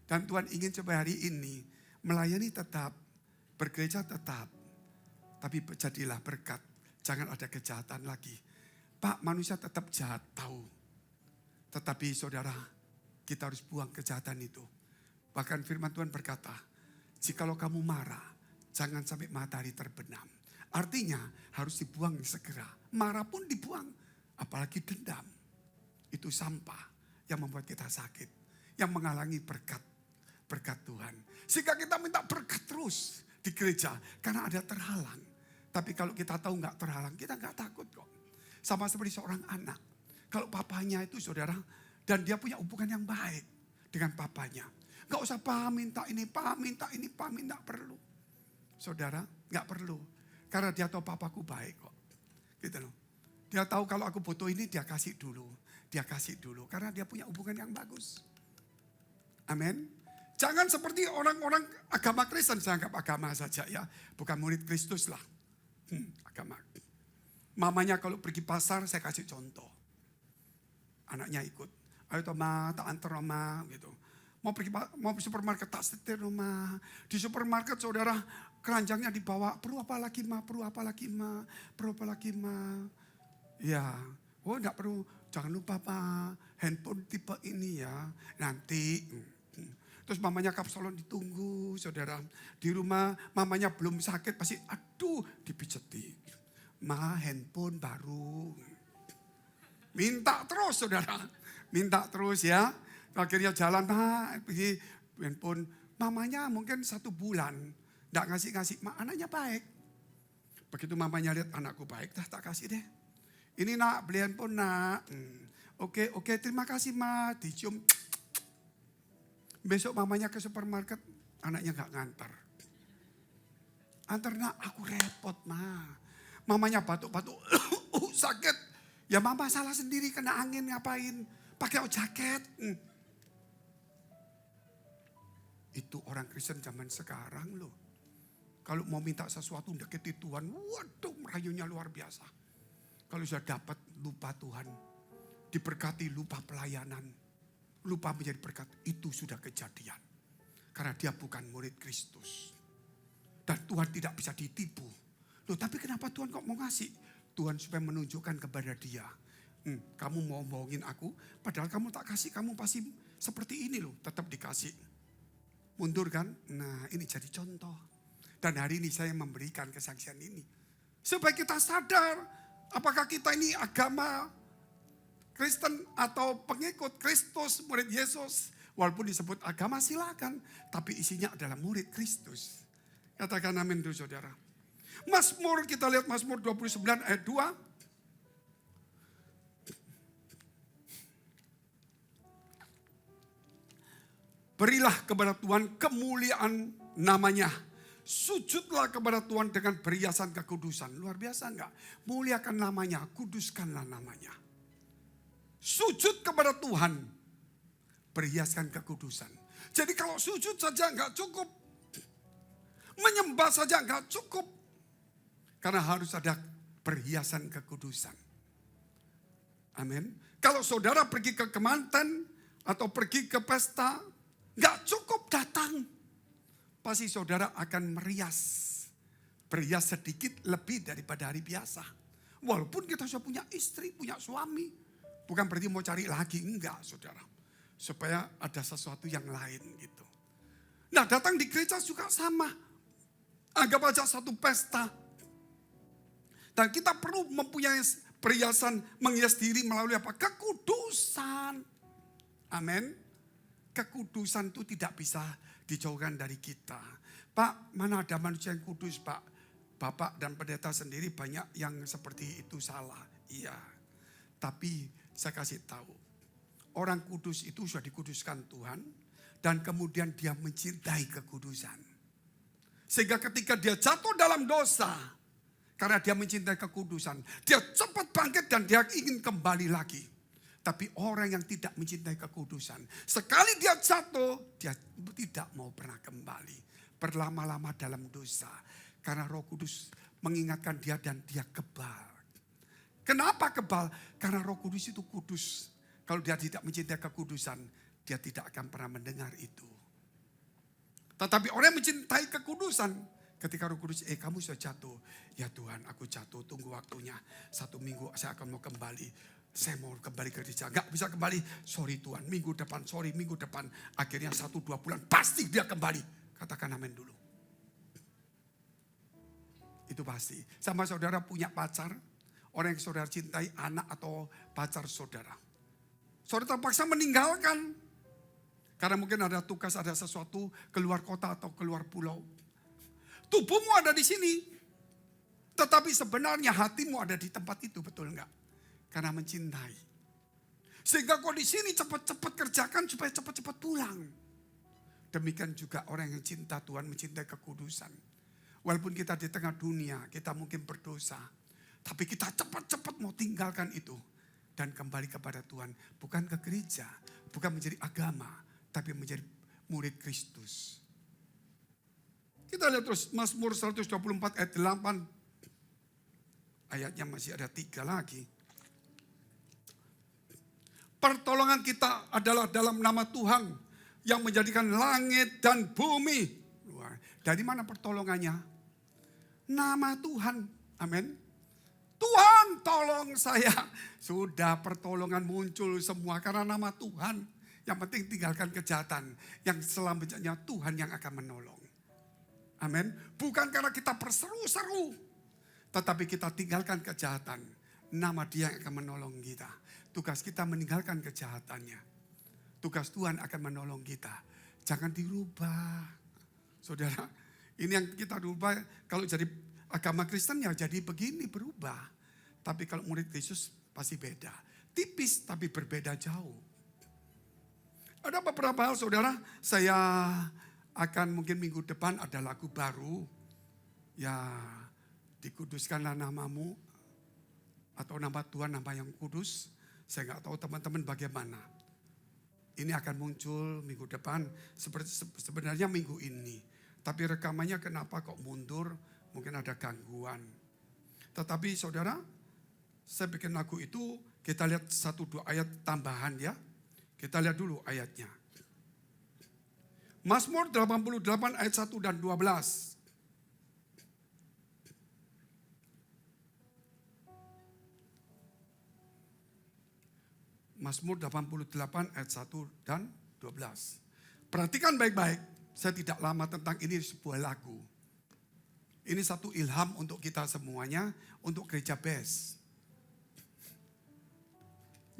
Dan Tuhan ingin coba hari ini melayani tetap. Bergereja tetap, tapi jadilah berkat. Jangan ada kejahatan lagi. Pak, manusia tetap jahat, tahu. Tetapi saudara, kita harus buang kejahatan itu. Bahkan firman Tuhan berkata, jikalau kamu marah, jangan sampai matahari terbenam. Artinya harus dibuang segera. Marah pun dibuang, apalagi dendam. Itu sampah yang membuat kita sakit. Yang menghalangi berkat Tuhan. Sehingga kita minta berkat terus di gereja karena ada terhalang. Tapi kalau kita tahu nggak terhalang, kita nggak takut kok. Sama seperti seorang anak. Kalau papanya itu saudara, dan dia punya hubungan yang baik dengan papanya. Nggak usah minta ini, minta ini, minta perlu. Saudara, nggak perlu. Karena dia tahu papaku baik kok. Gitu loh. Dia tahu kalau aku butuh ini, dia kasih dulu. Dia kasih dulu. Karena dia punya hubungan yang bagus. Amin. Jangan seperti orang-orang agama Kristen, saya anggap agama saja ya. Bukan murid Kristus lah. Agama. Mamanya kalau pergi pasar, saya kasih contoh. Anaknya ikut. Ayo Toma, tak antar Roma gitu. Mau supermarket, tak setir Roma. Di supermarket saudara, keranjangnya dibawa. Perlu apa lagi ma, perlu apa lagi ma, perlu apa lagi ma. Ya, oh enggak perlu. Jangan lupa Pak, handphone tipe ini ya. Nanti. Terus mamanya kapsalon ditunggu, saudara. Di rumah mamanya belum sakit, pasti aduh dipijeti. Ma handphone baru. Minta terus saudara. Minta terus ya. Akhirnya jalan, pergi handphone. Mamanya mungkin 1 bulan. Tidak ngasih-ngasih, anaknya baik. Begitu mamanya lihat anakku baik, tak kasih deh. Ini nak, beli handphone nak. Oke, terima kasih ma. Dicium. Besok mamanya ke supermarket, anaknya gak ngantar. Antar nak, aku repot ma. Mamanya batuk-batuk, sakit. Ya mama salah sendiri, kena angin ngapain. Pakai jaket. Itu orang Kristen zaman sekarang loh. Kalau mau minta sesuatu deketi Tuhan, waduh merayunya luar biasa. Kalau sudah dapat lupa Tuhan, diberkati lupa pelayanan. Lupa menjadi berkat, itu sudah kejadian. Karena dia bukan murid Kristus. Dan Tuhan tidak bisa ditipu. Loh tapi kenapa Tuhan kok mau ngasih? Tuhan supaya menunjukkan kepada dia. Kamu mau bohongin aku, padahal kamu tak kasih, kamu pasti seperti ini loh. Tetap dikasih. Mundur kan? Nah ini jadi contoh. Dan hari ini saya memberikan kesaksian ini. Supaya kita sadar, apakah kita ini agama Kristen atau pengikut Kristus, murid Yesus. Walaupun disebut agama silakan, tapi isinya adalah murid Kristus. Katakan amin dulu saudara. Mazmur, kita lihat Mazmur 29 ayat 2. Berilah kepada Tuhan kemuliaan namanya. Sujudlah kepada Tuhan dengan perhiasan kekudusan. Luar biasa enggak? Muliakan namanya, kuduskanlah namanya. Sujud kepada Tuhan, perhiaskan kekudusan. Jadi kalau sujud saja enggak cukup. Menyembah saja enggak cukup. Karena harus ada perhiasan kekudusan. Amin. Kalau saudara pergi ke kemanten atau pergi ke pesta, gak cukup datang. Pasti saudara akan merias. Berias sedikit lebih daripada hari biasa. Walaupun kita sudah punya istri, punya suami. Bukan berarti mau cari lagi, enggak saudara. Supaya ada sesuatu yang lain gitu. Nah, datang di gereja juga sama. Anggap aja satu pesta. Dan kita perlu mempunyai perhiasan menghias diri melalui apa? Kekudusan. Amin. Kekudusan itu tidak bisa dijauhkan dari kita. Pak, mana ada manusia yang kudus, Pak? Bapak dan pendeta sendiri banyak yang seperti itu salah. Iya. Tapi saya kasih tahu. Orang kudus itu sudah dikuduskan Tuhan. Dan kemudian dia mencintai kekudusan. Sehingga ketika dia jatuh dalam dosa, karena dia mencintai kekudusan, dia cepat bangkit dan dia ingin kembali lagi. Tapi orang yang tidak mencintai kekudusan, sekali dia jatuh, dia tidak mau pernah kembali. Berlama-lama dalam dosa. Karena Roh Kudus mengingatkan dia dan dia kebal. Kenapa kebal? Karena Roh Kudus itu kudus. Kalau dia tidak mencintai kekudusan, dia tidak akan pernah mendengar itu. Tetapi orang yang mencintai kekudusan, ketika Roh Kudus, kamu sudah jatuh. Ya Tuhan, aku jatuh, tunggu waktunya. 1 minggu saya akan mau kembali. Saya mau kembali ke gereja. Gak bisa kembali, sorry Tuhan, minggu depan. Akhirnya 1-2 bulan, pasti dia kembali. Katakan amin dulu. Itu pasti. Sama saudara punya pacar, orang yang saudara cintai, anak atau pacar saudara. Saudara terpaksa meninggalkan. Karena mungkin ada tugas, ada sesuatu keluar kota atau keluar pulau. Tubuhmu ada di sini. Tetapi sebenarnya hatimu ada di tempat itu, betul enggak? Karena mencintai. Sehingga kau di sini cepat-cepat kerjakan supaya cepat-cepat pulang. Demikian juga orang yang cinta Tuhan, mencintai kekudusan. Walaupun kita di tengah dunia, kita mungkin berdosa. Tapi kita cepat-cepat mau tinggalkan itu. Dan kembali kepada Tuhan. Bukan ke gereja, bukan menjadi agama. Tapi menjadi murid Kristus. Kita lihat terus Mazmur 124 ayat 8. Ayatnya masih ada 3 lagi. Pertolongan kita adalah dalam nama Tuhan yang menjadikan langit dan bumi. Dari mana pertolongannya? Nama Tuhan. Amin. Tuhan tolong saya. Sudah pertolongan muncul semua karena nama Tuhan. Yang penting tinggalkan kejahatan. Yang selanjutnya Tuhan yang akan menolong. Amin. Bukan karena kita berseru-seru. Tetapi kita tinggalkan kejahatan. Nama Dia yang akan menolong kita. Tugas kita meninggalkan kejahatannya. Tugas Tuhan akan menolong kita. Jangan dirubah. Saudara, ini yang kita rubah. Kalau jadi agama Kristen ya jadi begini, berubah. Tapi kalau murid Yesus pasti beda. Tipis tapi berbeda jauh. Ada beberapa hal saudara, saya akan mungkin minggu depan ada lagu baru. Ya, dikuduskanlah namamu. Atau nama Tuhan, nama yang kudus. Saya nggak tahu teman-teman bagaimana. Ini akan muncul minggu depan, sebenarnya minggu ini. Tapi rekamannya kenapa kok mundur, mungkin ada gangguan. Tetapi saudara, saya bikin lagu itu, kita lihat 1-2 ayat tambahan ya. Kita lihat dulu ayatnya. Mazmur 88 ayat 1 dan 12. Mazmur 88 ayat 1 dan 12. Perhatikan baik-baik. Saya tidak lama tentang ini sebuah lagu. Ini satu ilham untuk kita semuanya. Untuk gereja BES.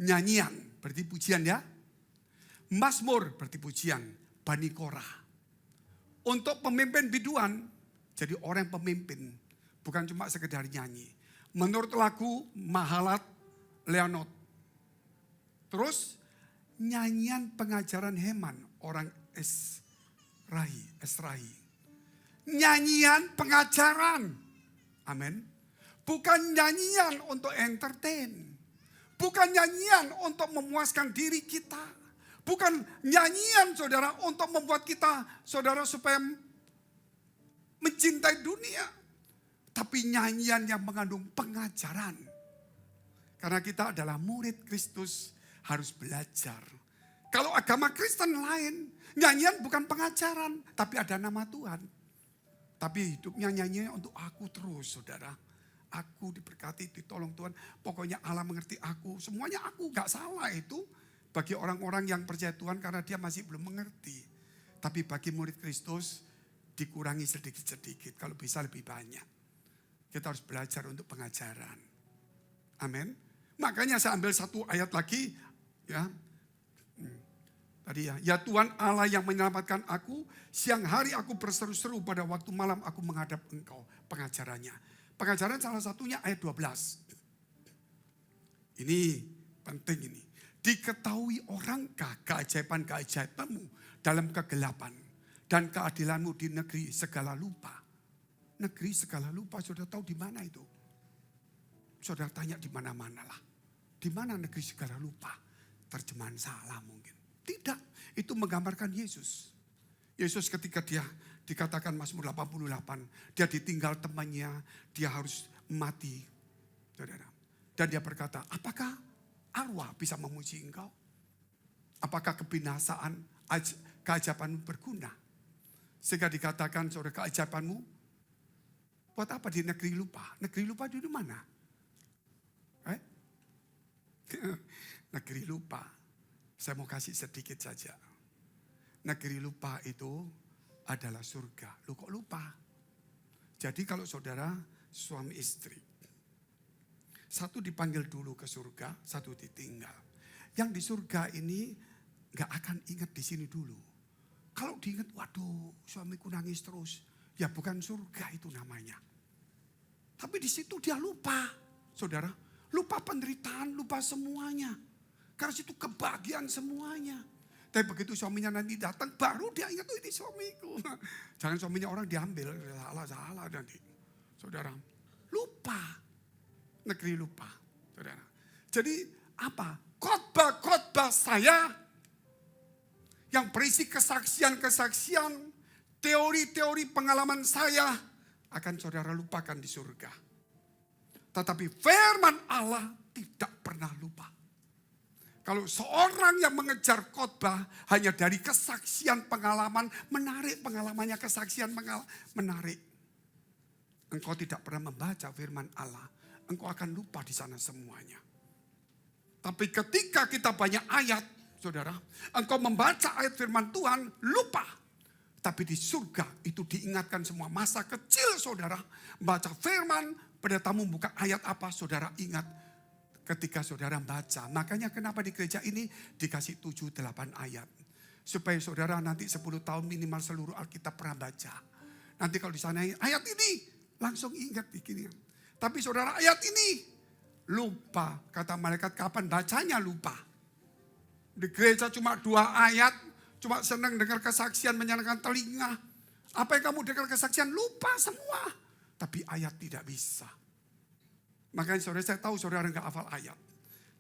Nyanyian berarti pujian ya. Mazmur berarti pujian, Bani Korah. Untuk pemimpin biduan, jadi orang pemimpin, bukan cuma sekedar nyanyi. Menurut lagu Mahalat Leonot. Terus nyanyian pengajaran Heman, orang Esrahi. Nyanyian pengajaran, amin. Bukan nyanyian untuk entertain. Bukan nyanyian untuk memuaskan diri kita. Bukan nyanyian saudara untuk membuat kita saudara supaya mencintai dunia. Tapi nyanyian yang mengandung pengajaran. Karena kita adalah murid Kristus, harus belajar. Kalau agama Kristen lain, nyanyian bukan pengajaran, tapi ada nama Tuhan. Tapi hidupnya nyanyinya untuk aku terus, saudara. Aku diberkati, ditolong Tuhan. Pokoknya Allah mengerti aku, semuanya aku, gak salah itu. Bagi orang-orang yang percaya Tuhan karena dia masih belum mengerti. Tapi bagi murid Kristus, dikurangi sedikit-sedikit, kalau bisa lebih banyak. Kita harus belajar untuk pengajaran. Amin. Makanya saya ambil satu ayat lagi, ya. Tadi ya Tuhan Allah yang menyelamatkan aku, siang hari aku berseru-seru, pada waktu malam aku menghadap Engkau. Pengajarannya. Pengajaran salah satunya ayat 12. Ini penting ini. Diketahui orangkah keajaiban-keajaibanmu dalam kegelapan dan keadilanmu di negeri segala lupa. Negeri segala lupa, saudara tahu di mana itu? Saudara tanya di mana-mana lah. Di mana negeri segala lupa? Terjemahan salah mungkin. Tidak, itu menggambarkan Yesus. Yesus ketika dia dikatakan Mazmur 88, dia ditinggal temannya, dia harus mati. Saudara. Dan dia berkata, apakah arwah bisa memuji Engkau? Apakah kebinasaan keajaibanmu berguna? Sehingga dikatakan, saudara, keajaibanmu buat apa di negeri lupa? Negeri lupa di mana? Negeri lupa. Saya mau kasih sedikit saja. Negeri lupa itu adalah surga. Lu kok lupa? Jadi kalau saudara suami istri, satu dipanggil dulu ke surga, satu ditinggal. Yang di surga ini gak akan ingat di sini dulu. Kalau diingat, waduh suamiku nangis terus. Ya bukan surga itu namanya. Tapi di situ dia lupa, saudara. Lupa penderitaan, lupa semuanya. Karena situ kebahagiaan semuanya. Tapi begitu suaminya nanti datang, baru dia ingat, oh ini suamiku. Jangan suaminya orang diambil, salah nanti. Saudara, lupa. Negeri lupa. Saudara. Jadi apa? Khotbah-khotbah saya yang berisi kesaksian-kesaksian, teori-teori pengalaman saya akan saudara lupakan di surga. Tetapi firman Allah tidak pernah lupa. Kalau seorang yang mengejar khotbah hanya dari kesaksian pengalaman, menarik pengalamannya, kesaksian menarik. Engkau tidak pernah membaca firman Allah, engkau akan lupa di sana semuanya. Tapi ketika kita banyak ayat, saudara, engkau membaca ayat firman Tuhan, lupa. Tapi di surga itu diingatkan semua. Masa kecil saudara, baca firman, pada tamu buka ayat apa, saudara ingat. Ketika saudara baca, makanya kenapa di gereja ini dikasih 7-8 ayat. Supaya saudara nanti 10 tahun minimal seluruh Alkitab pernah baca. Nanti kalau di sana ayat ini, langsung ingat begini. Tapi saudara ayat ini, lupa. Kata malaikat kapan bacanya lupa. Di gereja cuma 2 ayat, cuma senang dengar kesaksian menyenangkan telinga. Apa yang kamu dengar kesaksian lupa semua. Tapi ayat tidak bisa. Makanya saudara, saya tahu saudara enggak hafal ayat.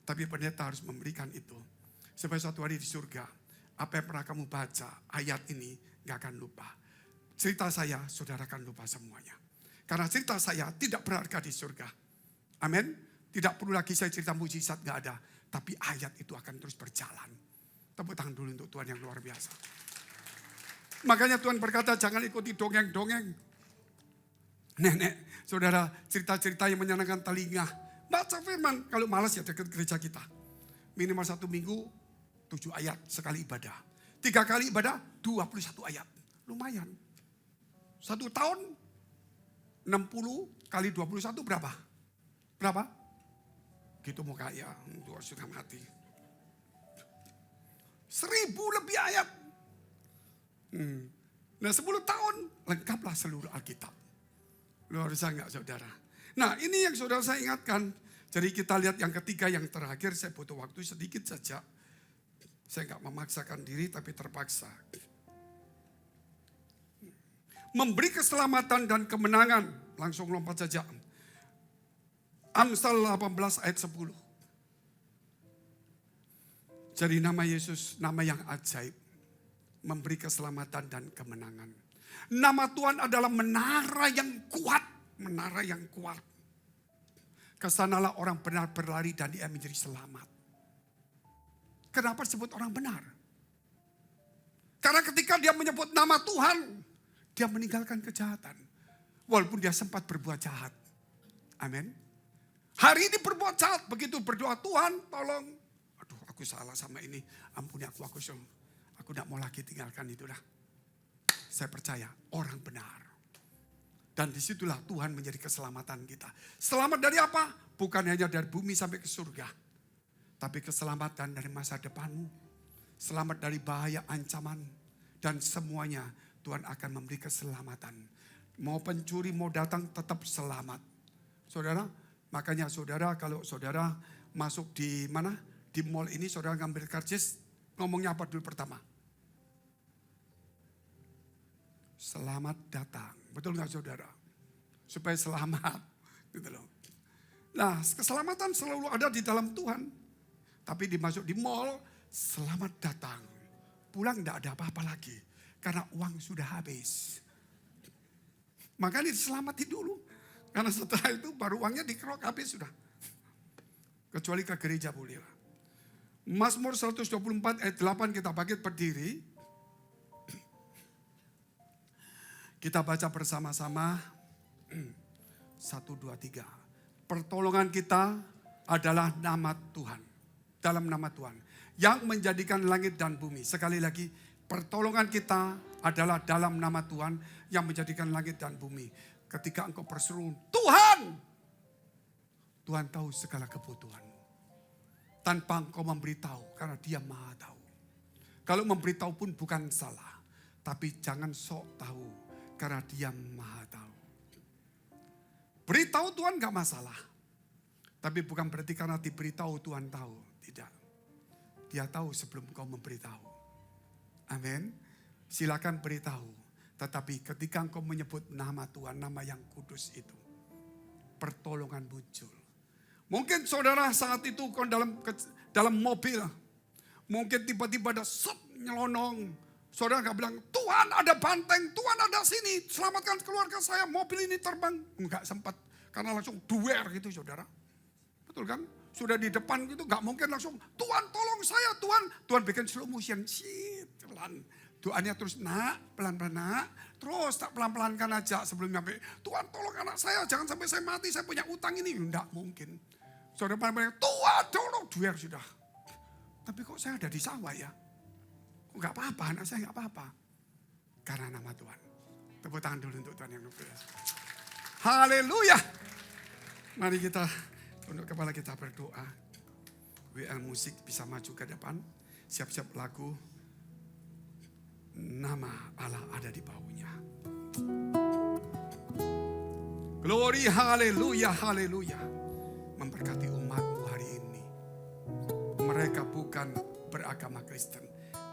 Tapi pendeta harus memberikan itu. Supaya suatu hari di surga, apa yang pernah kamu baca, ayat ini enggak akan lupa. Cerita saya, saudara akan lupa semuanya. Karena cerita saya tidak berharga di surga. Amin. Tidak perlu lagi saya cerita mujizat, enggak ada. Tapi ayat itu akan terus berjalan. Tepuk tangan dulu untuk Tuhan yang luar biasa. Makanya Tuhan berkata, jangan ikuti dongeng-dongeng. Nenek, saudara, cerita-cerita yang menyenangkan telinga. Baca firman, kalau malas ya dekat gereja kita. Minimal 1 minggu, 7 ayat sekali ibadah. 3 kali ibadah, 21 ayat. Lumayan. 1 tahun, 60 kali 21 berapa? Berapa? Gitu mau kaya, Tuhan sudah mati. 1000 lebih ayat. Nah 10 tahun, lengkaplah seluruh Alkitab. Luar biasa enggak saudara? Nah ini yang saudara saya ingatkan. Jadi kita lihat yang ketiga, yang terakhir. Saya butuh waktu sedikit saja. Saya enggak memaksakan diri tapi terpaksa. Memberi keselamatan dan kemenangan. Langsung lompat saja. Amsal 18 ayat 10. Jadi nama Yesus nama yang ajaib. Memberi keselamatan dan kemenangan. Nama Tuhan adalah menara yang kuat. Menara yang kuat. Kesanalah orang benar berlari dan dia menjadi selamat. Kenapa disebut orang benar? Karena ketika dia menyebut nama Tuhan, dia meninggalkan kejahatan. Walaupun dia sempat berbuat jahat. Amin. Hari ini berbuat jahat, begitu berdoa, Tuhan tolong. Aduh, aku salah sama ini. Ampuni aku tidak mau lagi tinggalkan itu dah. Saya percaya orang benar. Dan disitulah Tuhan menjadi keselamatan kita. Selamat dari apa? Bukan hanya dari bumi sampai ke surga. Tapi keselamatan dari masa depanmu. Selamat dari bahaya, ancaman. Dan semuanya Tuhan akan memberi keselamatan. Mau pencuri, mau datang tetap selamat. Saudara, makanya saudara kalau saudara masuk di mana? Di mall ini saudara ngambil karcis, ngomongnya apa dulu pertama? Selamat datang. Betul nggak saudara? Supaya selamat. Gitu loh. Nah, keselamatan selalu ada di dalam Tuhan. Tapi dimasuk di mall, selamat datang. Pulang tidak ada apa-apa lagi. Karena uang sudah habis. Makanya diselamati dulu. Karena setelah itu baru uangnya dikerok habis sudah. Kecuali ke gereja bolehlah. Mazmur 124 ayat 8 kita bangkit berdiri. Kita baca bersama-sama. 1, 2, 3. Pertolongan kita adalah nama Tuhan. Dalam nama Tuhan. Yang menjadikan langit dan bumi. Sekali lagi, pertolongan kita adalah dalam nama Tuhan yang menjadikan langit dan bumi. Ketika engkau berseru, Tuhan! Tuhan tahu segala kebutuhanmu. Tanpa engkau memberitahu, karena dia maha tahu. Kalau memberitahu pun bukan salah. Tapi jangan sok tahu, karena dia maha tahu. Beritahu Tuhan gak masalah. Tapi bukan berarti karena diberitahu Tuhan tahu. Tidak. Dia tahu sebelum kau memberitahu. Amin. Silakan beritahu. Tetapi ketika engkau menyebut nama Tuhan, nama yang kudus itu, pertolongan muncul. Mungkin saudara saat itu kau dalam mobil, mungkin tiba-tiba ada nyelonong. Saudara gak bilang, Tuhan ada banteng, Tuhan ada sini, selamatkan keluarga saya, mobil ini terbang. Enggak sempat, karena langsung duer gitu saudara. Betul kan? Sudah di depan gitu, gak mungkin langsung, Tuhan tolong saya, Tuhan. Tuhan bikin slow motion, pelan. Doanya terus, pelan-pelan nak. Terus tak pelan-pelankan aja sebelum nyampe, Tuhan tolong anak saya, jangan sampai saya mati, saya punya utang ini. Enggak mungkin. Saudara pelan-pelan, Tuhan tolong, duer sudah. Tapi kok saya ada di sawah ya? Enggak apa-apa, anak saya enggak apa-apa. Karena nama Tuhan. Tepuk tangan dulu untuk Tuhan yang luar. Haleluya. Mari kita tunduk kepala kita berdoa. WL Musik bisa maju ke depan. Siap-siap lagu. Nama Allah ada di baunya. Glory, haleluya, haleluya. Memberkati umatmu hari ini. Mereka bukan beragama Kristen.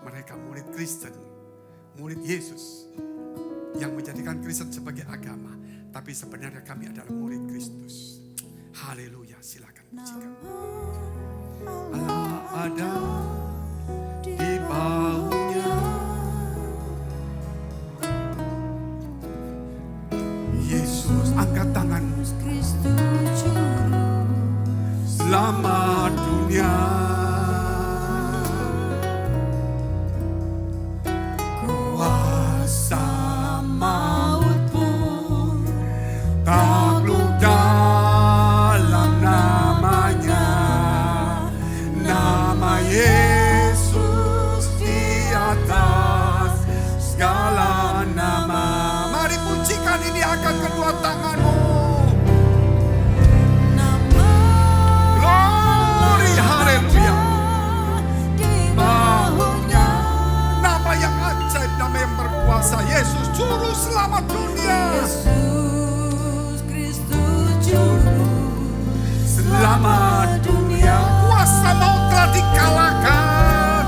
Mereka murid Kristen, murid Yesus yang menjadikan Kristen sebagai agama. Tapi sebenarnya kami adalah murid Kristus. Haleluya, silakan pujikan. Allah ada di baunya. Yesus, angkat tanganmu. Selamat dunia. Yesus Juru Selamat dunia. Yesus Kristus Juru Selamat dunia. Kuasa maut telah dikalahkan.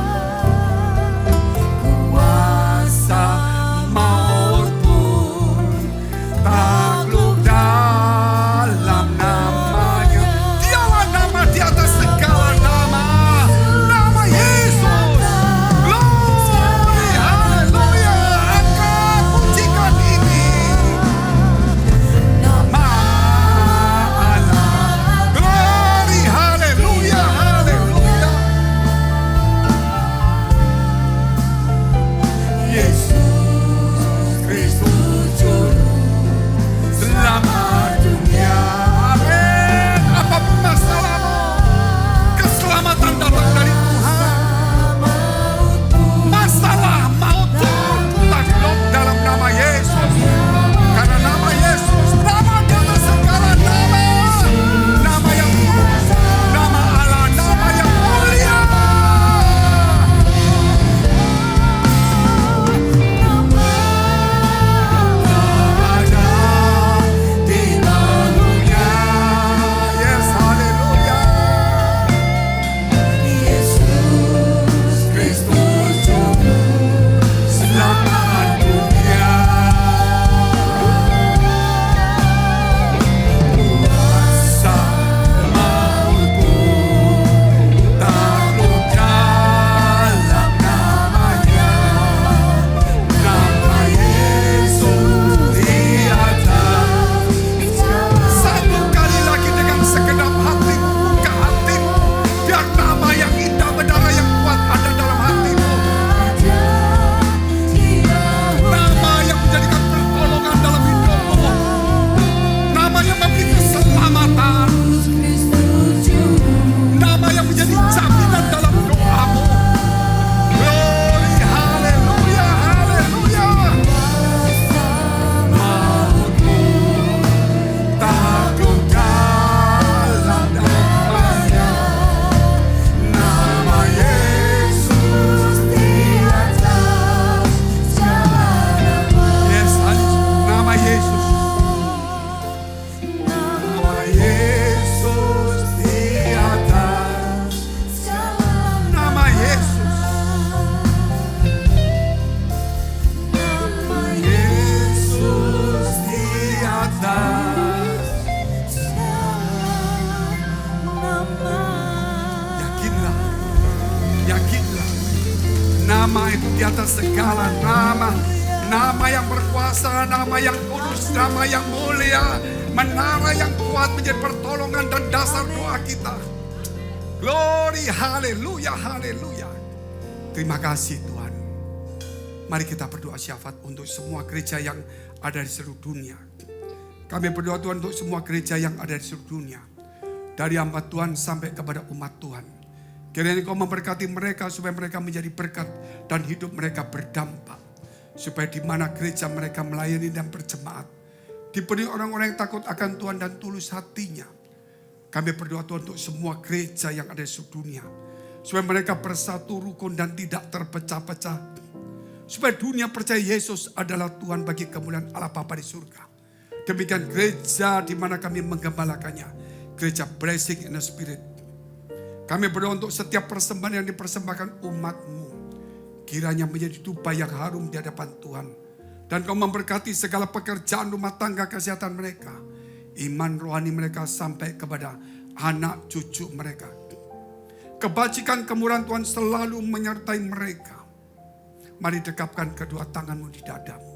Kuasa maut pun takluk dalam namanya. Dialah nama di atas segala nama. Nama Yesus. Glory, haleluya. Pujikan ini. Nama Allah nama itu di atas segala nama. Nama yang berkuasa, nama yang kudus, nama yang mulia. Menara yang kuat menjadi pertolongan dan dasar doa kita. Glory, haleluya, haleluya. Terima kasih Tuhan. Mari kita berdoa syafaat untuk semua gereja yang ada di seluruh dunia. Kami berdoa Tuhan untuk semua gereja yang ada di seluruh dunia. Dari hamba Tuhan sampai kepada umat Tuhan. Kiranya Engkau memberkati mereka supaya mereka menjadi berkat dan hidup mereka berdampak. Supaya di mana gereja mereka melayani dan berjemaat, dipenuhi orang-orang yang takut akan Tuhan dan tulus hatinya. Kami berdoa Tuhan untuk semua gereja yang ada di seluruh dunia. Supaya mereka bersatu rukun dan tidak terpecah-pecah. Supaya dunia percaya Yesus adalah Tuhan bagi kemuliaan Allah Bapa di surga. Demikian gereja di mana kami menggembalakannya. Gereja Blessing in the Spirit. Kami berdoa untuk setiap persembahan yang dipersembahkan umat-Mu. Kiranya menjadi dupa yang harum di hadapan Tuhan. Dan Kau memberkati segala pekerjaan rumah tangga kesehatan mereka. Iman rohani mereka sampai kepada anak cucu mereka. Kebajikan kemurahan Tuhan selalu menyertai mereka. Mari dekapkan kedua tanganmu di dadamu.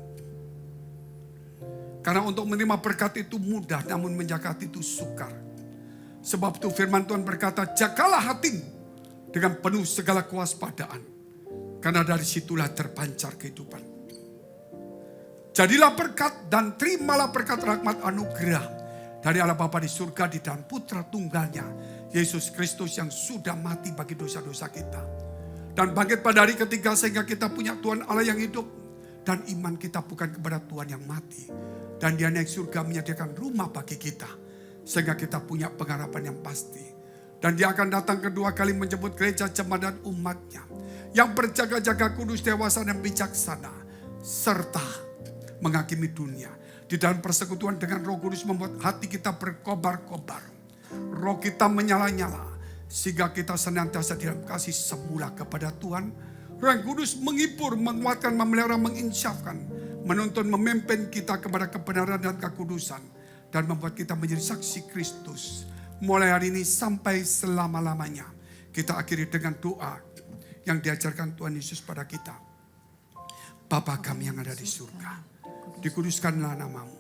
Karena untuk menerima berkat itu mudah, namun menjaga hati itu sukar. Sebab itu firman Tuhan berkata, jagalah hatimu dengan penuh segala kewaspadaan. Karena dari situlah terpancar kehidupan. Jadilah berkat dan terimalah berkat rahmat anugerah dari Allah Bapa di surga di dalam putra tunggalnya, Yesus Kristus yang sudah mati bagi dosa-dosa kita. Dan bangkit pada hari ketiga sehingga kita punya Tuhan Allah yang hidup. Dan iman kita bukan kepada Tuhan yang mati. Dan Dia naik surga menyediakan rumah bagi kita. Sehingga kita punya pengharapan yang pasti. Dan Dia akan datang kedua kali menjemput gereja jemaat dan umatnya. Yang berjaga-jaga kudus, dewasa dan bijaksana. Serta menghakimi dunia. Di dalam persekutuan dengan Roh Kudus membuat hati kita berkobar-kobar. Roh kita menyala-nyala. Sehingga kita senantiasa dalam kasih semula kepada Tuhan. Roh yang Kudus menghibur, menguatkan, memelihara, menginsyafkan. Menuntun, memimpin kita kepada kebenaran dan kekudusan. Dan membuat kita menjadi saksi Kristus. Mulai hari ini sampai selama-lamanya. Kita akhiri dengan doa yang diajarkan Tuhan Yesus pada kita. Bapa kami yang ada di surga. Dikuduskanlah namamu.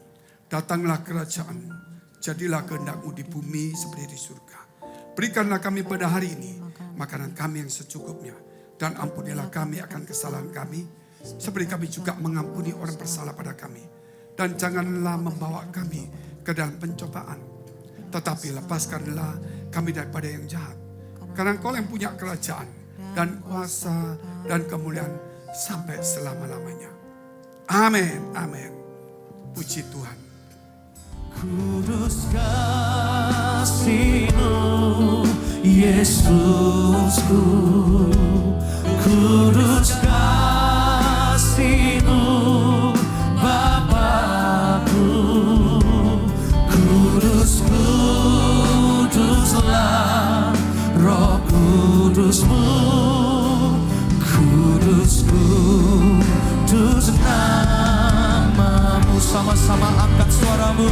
Datanglah kerajaanmu. Jadilah kehendak-Mu di bumi seperti di surga. Berikanlah kami pada hari ini makanan kami yang secukupnya. Dan ampunilah kami akan kesalahan kami. Seperti kami juga mengampuni orang bersalah pada kami. Dan janganlah membawa kami ke dalam pencobaan. Tetapi lepaskanlah kami daripada yang jahat. Karena Engkau yang punya kerajaan dan kuasa dan kemuliaan sampai selama-lamanya. Amin, amin. Puji Tuhan. Kudus kasih-Mu, Yesusku. Kudus kasih-Mu, Bapakku. Kudus, kuduslah Roh Kudus-Mu. Kudus, kudus nama-Mu. Sama-sama angkat suaramu.